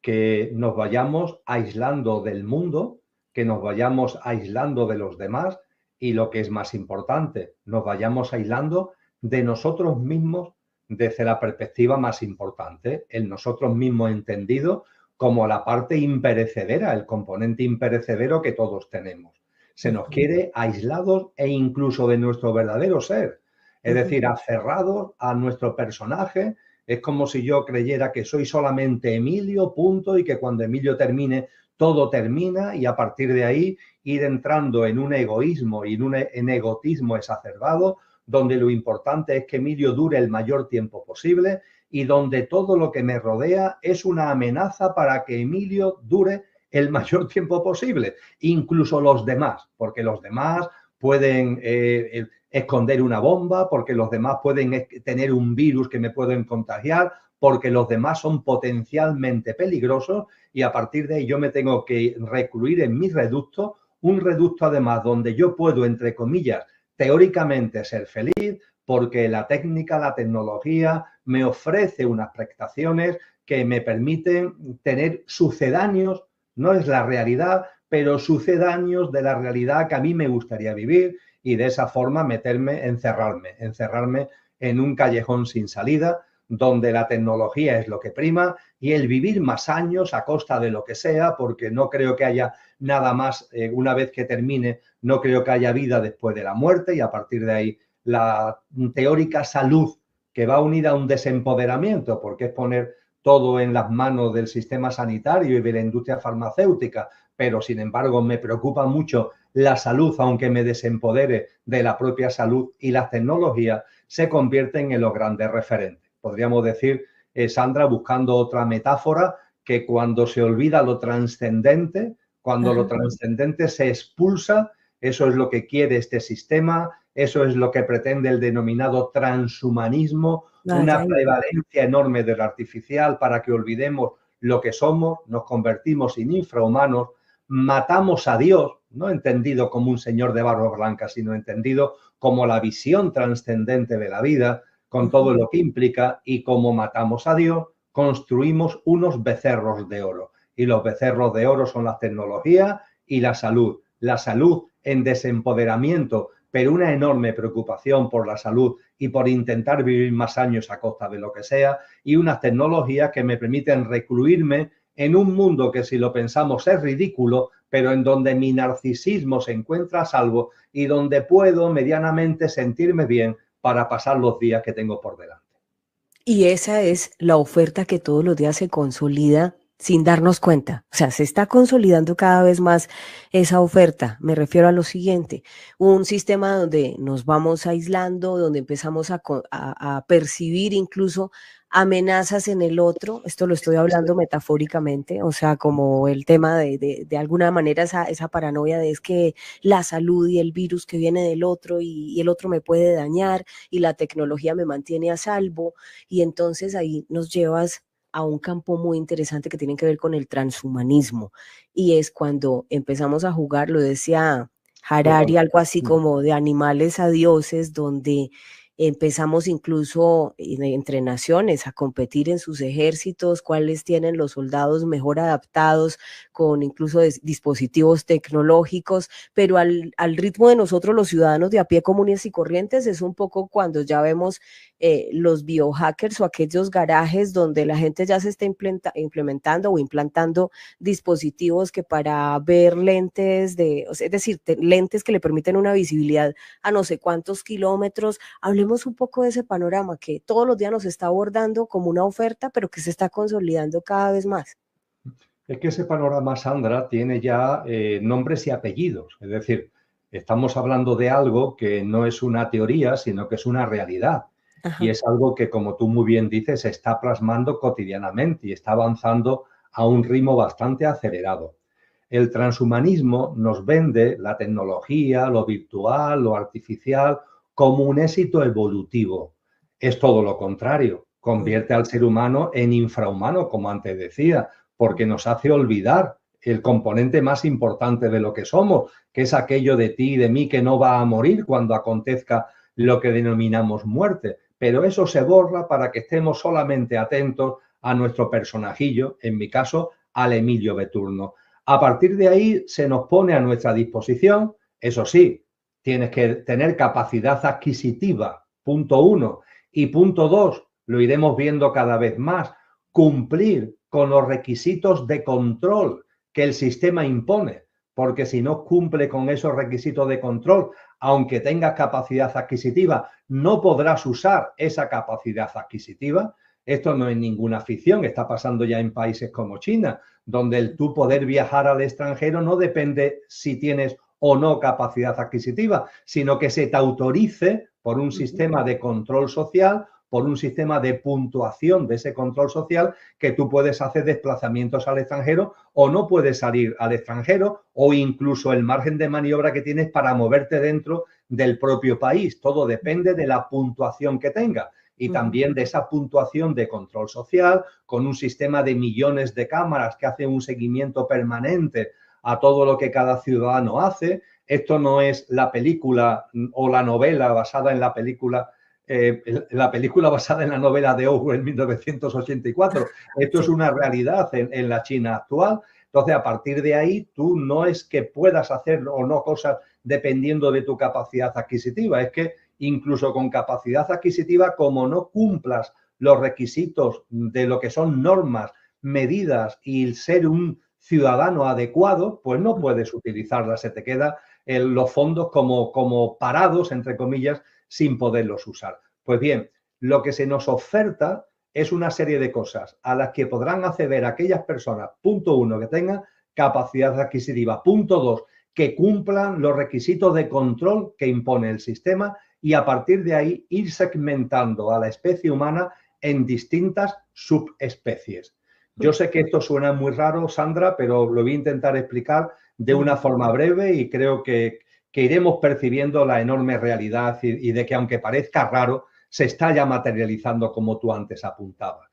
que nos vayamos aislando del mundo, que nos vayamos aislando de los demás y, lo que es más importante, nos vayamos aislando de nosotros mismos desde la perspectiva más importante, el nosotros mismos entendido como la parte imperecedera, el componente imperecedero que todos tenemos. Se nos Ujú. quiere aislados e incluso de nuestro verdadero ser, es Ujú. decir, aferrados a nuestro personaje. Es como si yo creyera que soy solamente Emilio, punto, y que cuando Emilio termine, todo termina, y a partir de ahí ir entrando en un egoísmo y en egotismo exacerbado, donde lo importante es que Emilio dure el mayor tiempo posible y donde todo lo que me rodea es una amenaza para que Emilio dure el mayor tiempo posible, incluso los demás, porque los demás pueden esconder una bomba, porque los demás pueden tener un virus que me pueden contagiar, porque los demás son potencialmente peligrosos, y a partir de ahí yo me tengo que recluir en mi reducto, un reducto además donde yo puedo, entre comillas, teóricamente ser feliz, porque la técnica, la tecnología me ofrece unas prestaciones que me permiten tener sucedáneos, no es la realidad, pero sucedáneos de la realidad que a mí me gustaría vivir, y de esa forma encerrarme en un callejón sin salida, donde la tecnología es lo que prima y el vivir más años a costa de lo que sea, porque no creo que haya nada más, una vez que termine, no creo que haya vida después de la muerte, y a partir de ahí la teórica salud, que va unida a un desempoderamiento, porque es poner todo en las manos del sistema sanitario y de la industria farmacéutica, pero sin embargo me preocupa mucho la salud, aunque me desempodere de la propia salud, y las tecnologías se convierten en los grandes referentes. Podríamos decir, Sandra, buscando otra metáfora, que cuando se olvida lo trascendente, cuando lo Ajá. trascendente se expulsa, eso es lo que quiere este sistema, eso es lo que pretende el denominado transhumanismo, Allá una iba. prevalencia enorme de lo artificial para que olvidemos lo que somos, nos convertimos en infrahumanos, matamos a Dios, no entendido como un señor de barba blanca, sino entendido como la visión trascendente de la vida, con todo Ujú. lo que implica, y como matamos a Dios, construimos unos becerros de oro. Y los becerros de oro son las tecnologías y la salud. La salud en desempoderamiento, pero una enorme preocupación por la salud y por intentar vivir más años a costa de lo que sea, y unas tecnologías que me permiten recluirme en un mundo que, si lo pensamos, es ridículo, pero en donde mi narcisismo se encuentra a salvo y donde puedo medianamente sentirme bien para pasar los días que tengo por delante. Y esa es la oferta que todos los días se consolida sin darnos cuenta. O sea, se está consolidando cada vez más esa oferta. Me refiero a lo siguiente, un sistema donde nos vamos aislando, donde empezamos a percibir incluso amenazas en el otro. Esto lo estoy hablando metafóricamente, o sea, como el tema de alguna manera esa paranoia de es que la salud y el virus que viene del otro y el otro me puede dañar y la tecnología me mantiene a salvo. Y entonces ahí nos llevas a un campo muy interesante que tiene que ver con el transhumanismo, y es cuando empezamos a jugar, lo decía Harari, algo así como de animales a dioses, donde empezamos incluso entre naciones a competir en sus ejércitos, cuáles tienen los soldados mejor adaptados, con incluso dispositivos tecnológicos, pero al ritmo de nosotros los ciudadanos de a pie comunes y corrientes es un poco cuando ya vemos los biohackers o aquellos garajes donde la gente ya se está implementando o implantando dispositivos que para ver lentes es decir, lentes que le permiten una visibilidad a no sé cuántos kilómetros. Hablemos un poco de ese panorama que todos los días nos está abordando como una oferta, pero que se está consolidando cada vez más. Es que ese panorama, Sandra, tiene ya nombres y apellidos. Es decir, estamos hablando de algo que no es una teoría, sino que es una realidad. Ajá. Y es algo que, como tú muy bien dices, se está plasmando cotidianamente y está avanzando a un ritmo bastante acelerado. El transhumanismo nos vende la tecnología, lo virtual, lo artificial, como un éxito evolutivo. Es todo lo contrario. Convierte al ser humano en infrahumano, como antes decía, porque nos hace olvidar el componente más importante de lo que somos, que es aquello de ti y de mí que no va a morir cuando acontezca lo que denominamos muerte. Pero eso se borra para que estemos solamente atentos a nuestro personajillo, en mi caso, al Emilio Beturno. A partir de ahí se nos pone a nuestra disposición, eso sí, tienes que tener capacidad adquisitiva, punto 1. Y punto 2, lo iremos viendo cada vez más, cumplir con los requisitos de control que el sistema impone, porque si no cumple con esos requisitos de control, aunque tengas capacidad adquisitiva, no podrás usar esa capacidad adquisitiva. Esto no es ninguna ficción, está pasando ya en países como China, donde el tú poder viajar al extranjero no depende si tienes o no capacidad adquisitiva, sino que se te autorice por un sistema de control social, por un sistema de puntuación de ese control social, que tú puedes hacer desplazamientos al extranjero o no puedes salir al extranjero, o incluso el margen de maniobra que tienes para moverte dentro del propio país. Todo depende de la puntuación que tengas y también de esa puntuación de control social, con un sistema de millones de cámaras que hacen un seguimiento permanente a todo lo que cada ciudadano hace. Esto no es la película o la novela basada en la película basada en la novela de Orwell en 1984. Esto es una realidad en la China actual. Entonces, a partir de ahí, tú no es que puedas hacer o no cosas dependiendo de tu capacidad adquisitiva, es que incluso con capacidad adquisitiva, como no cumplas los requisitos de lo que son normas, medidas y el ser un ciudadano adecuado, pues no puedes utilizarlas, se te quedan los fondos como parados, entre comillas, sin poderlos usar. Pues bien, lo que se nos oferta es una serie de cosas a las que podrán acceder aquellas personas, punto 1, que tengan capacidad adquisitiva, punto 2, que cumplan los requisitos de control que impone el sistema, y a partir de ahí ir segmentando a la especie humana en distintas subespecies. Yo sé que esto suena muy raro, Sandra, pero lo voy a intentar explicar de una forma breve y creo que iremos percibiendo la enorme realidad y de que, aunque parezca raro, se está ya materializando como tú antes apuntabas.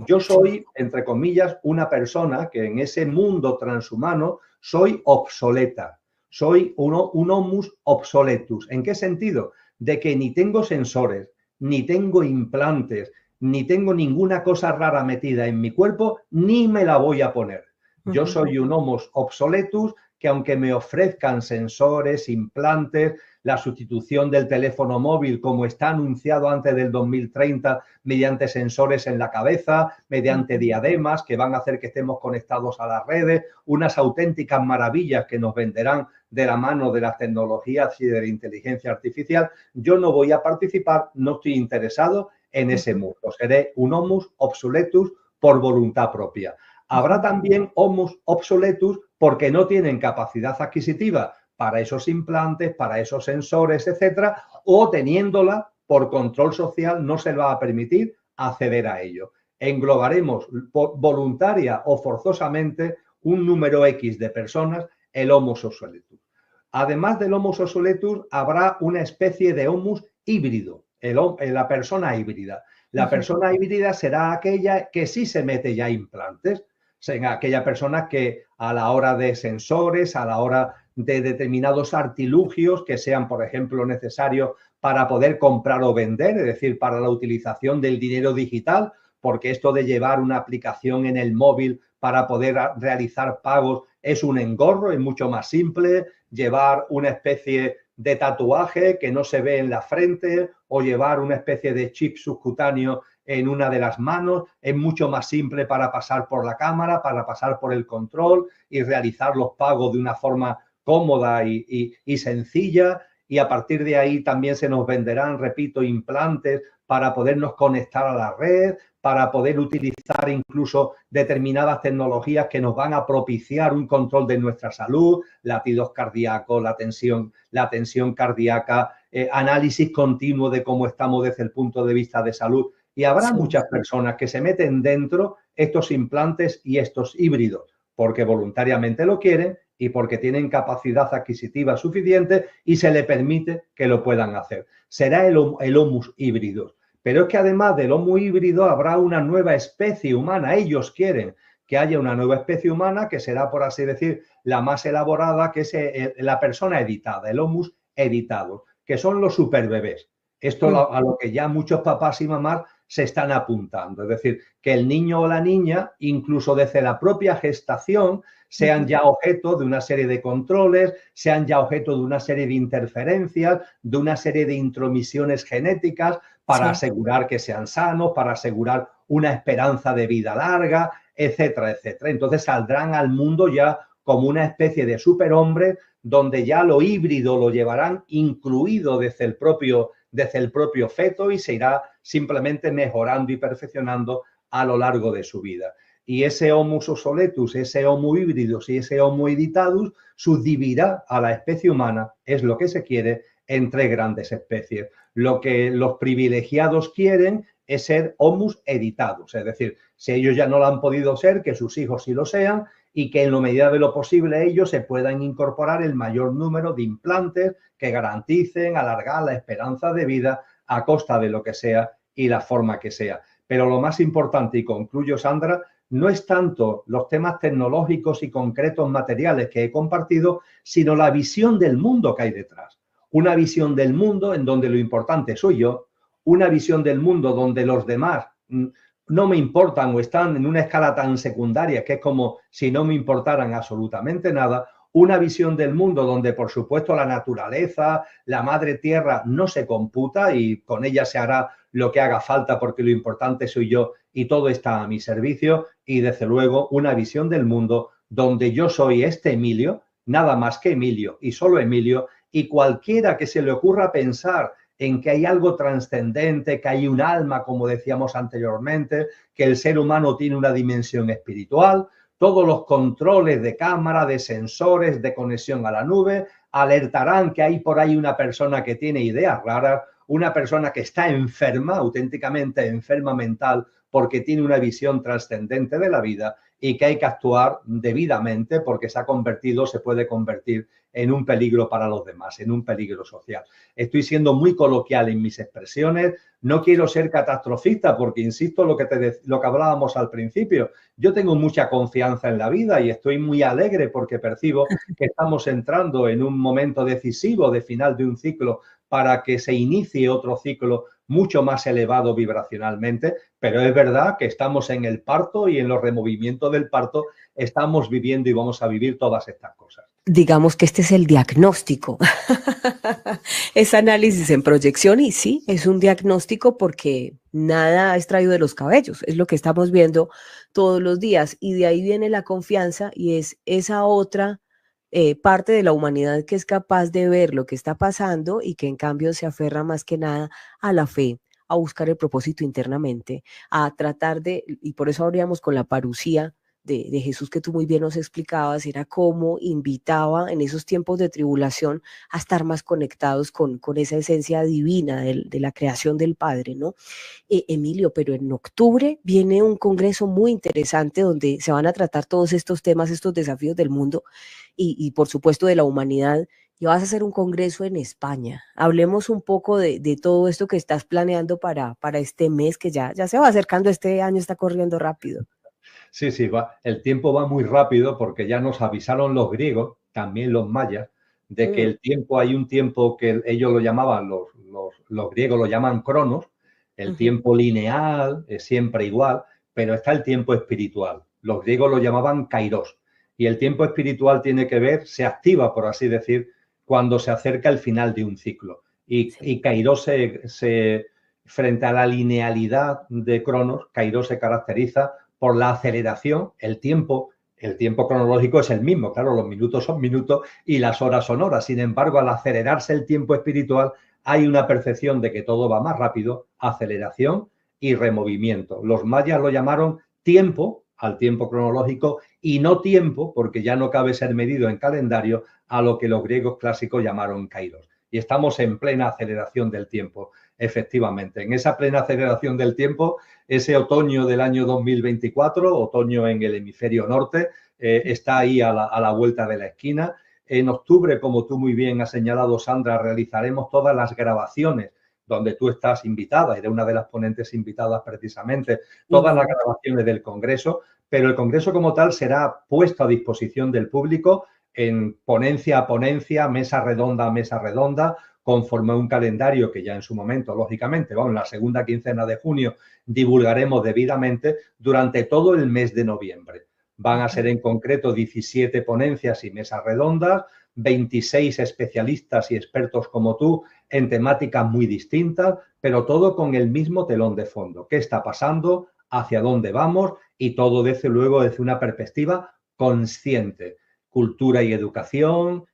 Yo soy, entre comillas, una persona que en ese mundo transhumano soy obsoleta. Soy un homus obsoletus. ¿En qué sentido? De que ni tengo sensores, ni tengo implantes, ni tengo ninguna cosa rara metida en mi cuerpo, ni me la voy a poner. Yo soy un homus obsoletus que, aunque me ofrezcan sensores, implantes, la sustitución del teléfono móvil, como está anunciado antes del 2030, mediante sensores en la cabeza, mediante diademas que van a hacer que estemos conectados a las redes, unas auténticas maravillas que nos venderán de la mano de las tecnologías y de la inteligencia artificial, yo no voy a participar, no estoy interesado en ese mundo. Seré un homus obsoletus por voluntad propia. Habrá también homus obsoletus porque no tienen capacidad adquisitiva para esos implantes, para esos sensores, etcétera, o teniéndola por control social no se le va a permitir acceder a ello. Englobaremos voluntaria o forzosamente un número X de personas, el homus obsoletus. Además del homus obsoletus, habrá una especie de homus híbrido, la persona híbrida. La persona híbrida será aquella que sí se mete ya implantes, será aquella persona que a la hora de sensores, a la hora de determinados artilugios que sean, por ejemplo, necesarios para poder comprar o vender, es decir, para la utilización del dinero digital, porque esto de llevar una aplicación en el móvil para poder realizar pagos es un engorro, es mucho más simple llevar una especie de tatuaje que no se ve en la frente o llevar una especie de chip subcutáneo en una de las manos, es mucho más simple para pasar por la cámara, para pasar por el control y realizar los pagos de una forma cómoda y sencilla, y a partir de ahí también se nos venderán, repito, implantes para podernos conectar a la red, para poder utilizar incluso determinadas tecnologías que nos van a propiciar un control de nuestra salud, latidos cardíacos, la tensión cardíaca, análisis continuo de cómo estamos desde el punto de vista de salud. Y habrá muchas personas que se meten dentro estos implantes y estos híbridos, porque voluntariamente lo quieren y porque tienen capacidad adquisitiva suficiente y se le permite que lo puedan hacer. Será el homus híbrido. Pero es que además del homo híbrido habrá una nueva especie humana. Ellos quieren que haya una nueva especie humana que será, por así decir, la más elaborada, que es la persona editada, el homus editado, que son los superbebés. Esto a lo que ya muchos papás y mamás se están apuntando. Es decir, que el niño o la niña, incluso desde la propia gestación, sean ya objeto de una serie de controles, sean ya objeto de una serie de interferencias, de una serie de intromisiones genéticas para asegurar que sean sanos, para asegurar una esperanza de vida larga, etcétera, etcétera. Entonces saldrán al mundo ya como una especie de superhombres donde ya lo híbrido lo llevarán incluido desde el propio feto y se irá simplemente mejorando y perfeccionando a lo largo de su vida. Y ese homus obsoletus, ese homo híbridos y ese homo editadus subdividirá a la especie humana, es lo que se quiere, en tres grandes especies. Lo que los privilegiados quieren es ser homus editados, es decir, si ellos ya no lo han podido ser, que sus hijos sí lo sean y que en la medida de lo posible ellos se puedan incorporar el mayor número de implantes que garanticen alargar la esperanza de vida a costa de lo que sea y la forma que sea. Pero lo más importante, y concluyo, Sandra, no es tanto los temas tecnológicos y concretos materiales que he compartido, sino la visión del mundo que hay detrás. Una visión del mundo en donde lo importante soy yo, una visión del mundo donde los demás no me importan o están en una escala tan secundaria que es como si no me importaran absolutamente nada, una visión del mundo donde, por supuesto, la naturaleza, la madre tierra no se computa y con ella se hará lo que haga falta porque lo importante soy yo y todo está a mi servicio, y desde luego una visión del mundo donde yo soy este Emilio, nada más que Emilio y solo Emilio, y cualquiera que se le ocurra pensar en que hay algo trascendente, que hay un alma, como decíamos anteriormente, que el ser humano tiene una dimensión espiritual, todos los controles de cámara, de sensores, de conexión a la nube, alertarán que hay por ahí una persona que tiene ideas raras, una persona que está enferma, auténticamente enferma mental, porque tiene una visión trascendente de la vida y que hay que actuar debidamente porque se puede convertir en un peligro para los demás, en un peligro social. Estoy siendo muy coloquial en mis expresiones, no quiero ser catastrofista porque, insisto, lo que hablábamos al principio, yo tengo mucha confianza en la vida y estoy muy alegre porque percibo que estamos entrando en un momento decisivo de final de un ciclo para que se inicie otro ciclo mucho más elevado vibracionalmente, pero es verdad que estamos en el parto y en los removimientos del parto estamos viviendo y vamos a vivir todas estas cosas. Digamos que este es el diagnóstico, es análisis en proyección y sí, es un diagnóstico porque nada es traído de los cabellos, es lo que estamos viendo todos los días y de ahí viene la confianza y es esa otra parte de la humanidad que es capaz de ver lo que está pasando y que en cambio se aferra más que nada a la fe, a buscar el propósito internamente, a tratar de, y por eso habríamos con la parucía de Jesús que tú muy bien nos explicabas, era cómo invitaba en esos tiempos de tribulación a estar más conectados con esa esencia divina de la creación del Padre, ¿no? Emilio, pero en octubre viene un congreso muy interesante donde se van a tratar todos estos temas, estos desafíos del mundo y por supuesto de la humanidad. Y vas a hacer un congreso en España. Hablemos un poco de todo esto que estás planeando para este mes, que ya se va acercando, este año está corriendo rápido. Sí, sí, el tiempo va muy rápido porque ya nos avisaron los griegos, también los mayas, de que el tiempo, hay un tiempo que ellos lo llamaban, los griegos lo llaman cronos, el tiempo lineal es siempre igual, pero está el tiempo espiritual. Los griegos lo llamaban kairos. Y el tiempo espiritual tiene que ver, se activa, por así decir, cuando se acerca el final de un ciclo. Y kairos frente a la linealidad de cronos, kairos se caracteriza por la aceleración. El tiempo cronológico es el mismo, claro, los minutos son minutos y las horas son horas. Sin embargo, al acelerarse el tiempo espiritual, hay una percepción de que todo va más rápido, aceleración y removimiento. Los mayas lo llamaron tiempo, al tiempo cronológico, y no tiempo, porque ya no cabe ser medido en calendario, a lo que los griegos clásicos llamaron kairos. Y estamos en plena aceleración del tiempo, efectivamente. En esa plena aceleración del tiempo, ese otoño del año 2024, otoño en el hemisferio norte, está ahí a la vuelta de la esquina. En octubre, como tú muy bien has señalado, Sandra, realizaremos todas las grabaciones donde tú estás invitada, eres una de las ponentes invitadas precisamente, todas las grabaciones del Congreso, pero el Congreso como tal será puesto a disposición del público en ponencia a ponencia, mesa redonda a mesa redonda, conforme a un calendario que ya en su momento, lógicamente, en la segunda quincena de junio, divulgaremos debidamente durante todo el mes de noviembre. Van a ser en concreto 17 ponencias y mesas redondas, 26 especialistas y expertos como tú en temáticas muy distintas, pero todo con el mismo telón de fondo. ¿Qué está pasando? ¿Hacia dónde vamos? Y todo desde luego desde una perspectiva consciente. Cultura y educación,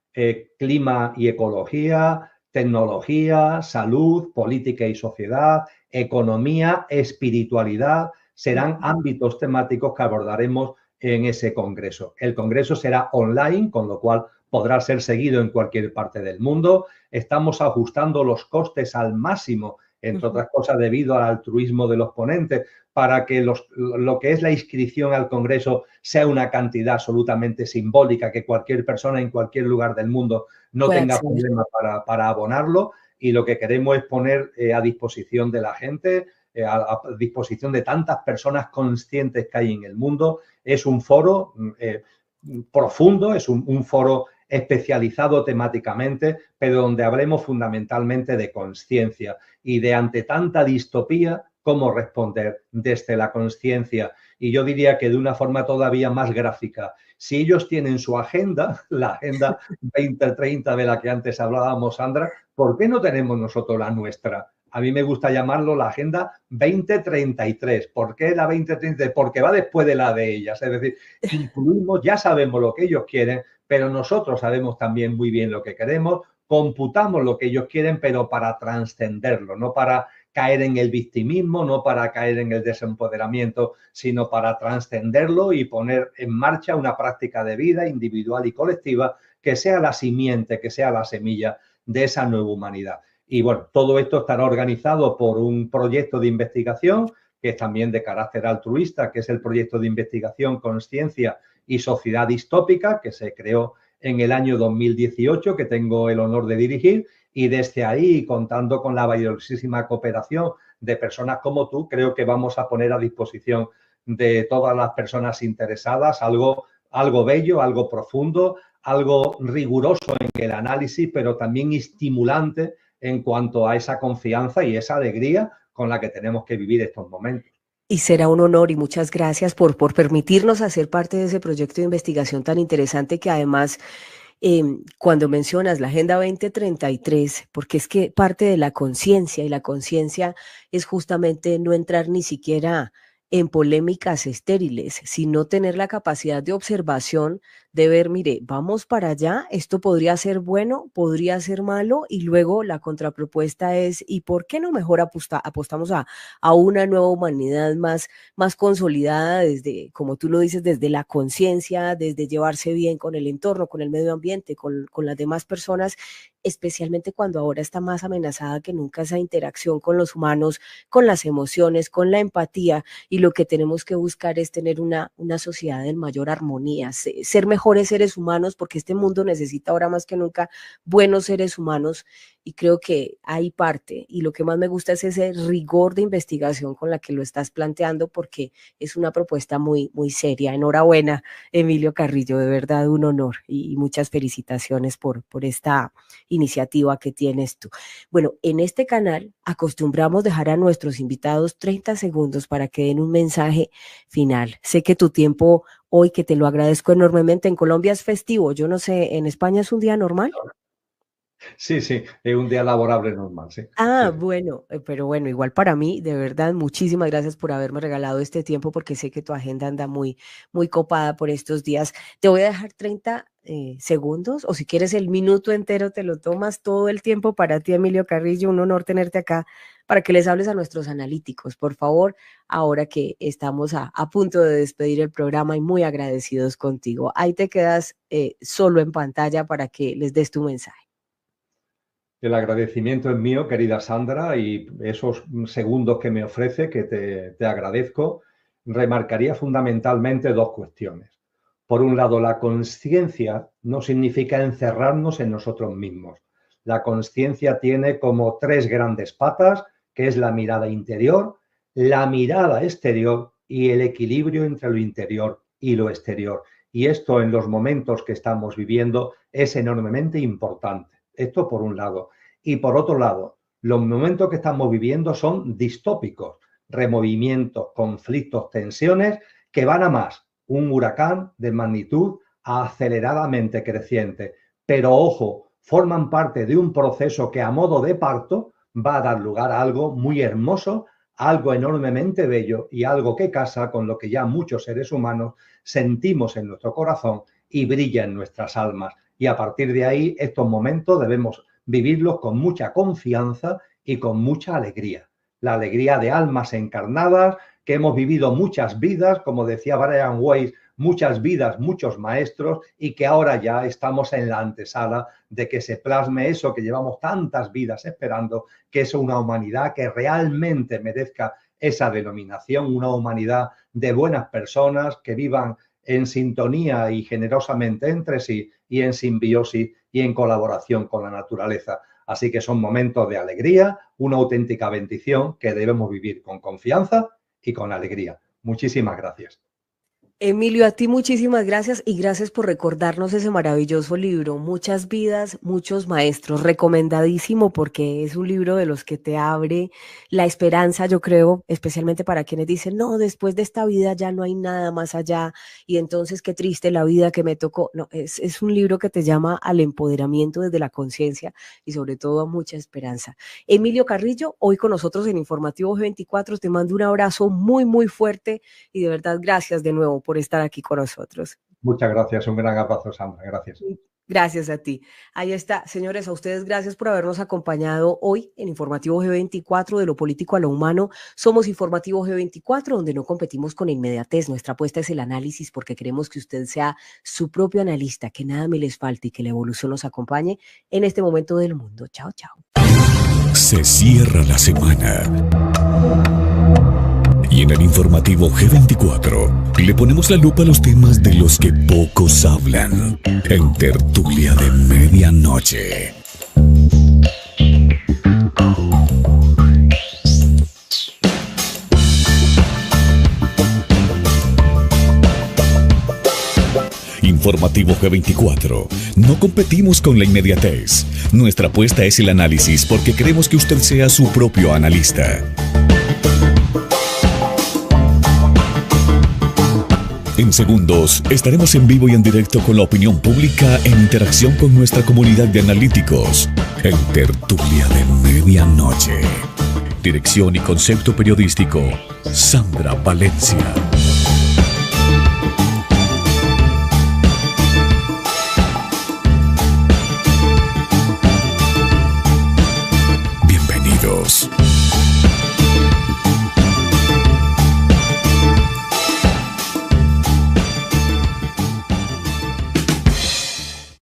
clima y ecología, tecnología, salud, política y sociedad, economía, espiritualidad, serán ámbitos temáticos que abordaremos en ese congreso. El congreso será online, con lo cual podrá ser seguido en cualquier parte del mundo. Estamos ajustando los costes al máximo, entre otras cosas debido al altruismo de los ponentes, para que lo que es la inscripción al Congreso sea una cantidad absolutamente simbólica, que cualquier persona en cualquier lugar del mundo no tenga problema para abonarlo. Y lo que queremos es poner a disposición de la gente, a disposición de tantas personas conscientes que hay en el mundo. Es un foro profundo, es un foro especializado temáticamente, pero donde hablemos fundamentalmente de conciencia y de, ante tanta distopía, cómo responder desde la conciencia. Y yo diría que de una forma todavía más gráfica. Si ellos tienen su agenda, la Agenda 2030 de la que antes hablábamos, Sandra, ¿por qué no tenemos nosotros la nuestra? A mí me gusta llamarlo la Agenda 2033. ¿Por qué la 2033? Porque va después de la de ellas. Es decir, incluimos, ya sabemos lo que ellos quieren, pero nosotros sabemos también muy bien lo que queremos, computamos lo que ellos quieren, pero para trascenderlo, no para caer en el victimismo, no para caer en el desempoderamiento, sino para trascenderlo y poner en marcha una práctica de vida individual y colectiva que sea la simiente, que sea la semilla de esa nueva humanidad. Y bueno, todo esto estará organizado por un proyecto de investigación que es también de carácter altruista, que es el proyecto de investigación Conciencia y Sociedad Distópica, que se creó en el año 2018, que tengo el honor de dirigir, y desde ahí, contando con la valiosísima cooperación de personas como tú, creo que vamos a poner a disposición de todas las personas interesadas algo bello, algo profundo, algo riguroso en el análisis, pero también estimulante en cuanto a esa confianza y esa alegría con la que tenemos que vivir estos momentos. Y será un honor y muchas gracias por permitirnos hacer parte de ese proyecto de investigación tan interesante que además, cuando mencionas la Agenda 2033, porque es que parte de la conciencia, y la conciencia es justamente no entrar ni siquiera en polémicas estériles, sino tener la capacidad de observación de ver, mire, vamos para allá, esto podría ser bueno, podría ser malo, y luego la contrapropuesta es, ¿y por qué no mejor apostamos a una nueva humanidad más consolidada desde, como tú lo dices, desde la conciencia, desde llevarse bien con el entorno, con el medio ambiente, con las demás personas, especialmente cuando ahora está más amenazada que nunca esa interacción con los humanos, con las emociones, con la empatía, y lo que tenemos que buscar es tener una sociedad en mayor armonía, ser mejores seres humanos, porque este mundo necesita ahora más que nunca buenos seres humanos, y creo que hay parte, y lo que más me gusta es ese rigor de investigación con la que lo estás planteando, porque es una propuesta muy, muy seria. Enhorabuena, Emilio Carrillo, de verdad un honor, y muchas felicitaciones por esta iniciativa que tienes tú. Bueno, en este canal acostumbramos dejar a nuestros invitados 30 segundos para que den un mensaje final. Sé que tu tiempo hoy, que te lo agradezco enormemente, en Colombia es festivo, yo no sé, ¿en España es un día normal? Sí, sí, es un día laborable normal, sí. Ah, Sí. bueno, pero bueno, igual para mí, de verdad, muchísimas gracias por haberme regalado este tiempo, porque sé que tu agenda anda muy, muy copada por estos días. Te voy a dejar 30 segundos, o si quieres el minuto entero, te lo tomas, todo el tiempo para ti, Emilio Carrillo. Un honor tenerte acá para que les hables a nuestros analíticos, por favor, ahora que estamos a punto de despedir el programa y muy agradecidos contigo. Ahí te quedas solo en pantalla para que les des tu mensaje. El agradecimiento es mío, querida Sandra, y esos segundos que me ofrece, que te agradezco, remarcaría fundamentalmente dos cuestiones. Por un lado, la conciencia no significa encerrarnos en nosotros mismos. La conciencia tiene como tres grandes patas, que es la mirada interior, la mirada exterior y el equilibrio entre lo interior y lo exterior. Y esto, en los momentos que estamos viviendo, es enormemente importante. Esto por un lado. Y por otro lado, los momentos que estamos viviendo son distópicos, removimientos, conflictos, tensiones que van a más. Un huracán de magnitud aceleradamente creciente. Pero ojo, forman parte de un proceso que a modo de parto va a dar lugar a algo muy hermoso, algo enormemente bello y algo que casa con lo que ya muchos seres humanos sentimos en nuestro corazón y brilla en nuestras almas. Y a partir de ahí, estos momentos debemos vivirlos con mucha confianza y con mucha alegría. La alegría de almas encarnadas, que hemos vivido muchas vidas, como decía Brian Weiss, muchas vidas, muchos maestros, y que ahora ya estamos en la antesala de que se plasme eso que llevamos tantas vidas esperando, que es una humanidad que realmente merezca esa denominación, una humanidad de buenas personas que vivan en sintonía y generosamente entre sí y en simbiosis y en colaboración con la naturaleza. Así que son momentos de alegría, una auténtica bendición que debemos vivir con confianza y con alegría. Muchísimas gracias. Emilio, a ti muchísimas gracias, y gracias por recordarnos ese maravilloso libro, Muchas vidas, muchos maestros, recomendadísimo, porque es un libro de los que te abre la esperanza, yo creo, especialmente para quienes dicen, no, después de esta vida ya no hay nada más allá, y entonces qué triste la vida que me tocó. No, es un libro que te llama al empoderamiento desde la conciencia y sobre todo a mucha esperanza. Emilio Carrillo, hoy con nosotros en Informativo G24, te mando un abrazo muy, muy fuerte, y de verdad gracias de nuevo por estar aquí con nosotros. Muchas gracias, un gran abrazo, Sandra, gracias. Gracias a ti. Ahí está, señores, a ustedes gracias por habernos acompañado hoy en Informativo G24, de lo político a lo humano. Somos Informativo G24, donde no competimos con inmediatez. Nuestra apuesta es el análisis, porque queremos que usted sea su propio analista, que nada me les falte y que la evolución nos acompañe en este momento del mundo. Chao, chao. Se cierra la semana. Y en el Informativo G24 le ponemos la lupa a los temas de los que pocos hablan. En Tertulia de Medianoche. Informativo G24. No competimos con la inmediatez. Nuestra apuesta es el análisis, porque queremos que usted sea su propio analista. En segundos estaremos en vivo y en directo con la opinión pública en interacción con nuestra comunidad de analíticos. En Tertulia de Medianoche. Dirección y concepto periodístico, Sandra Valencia.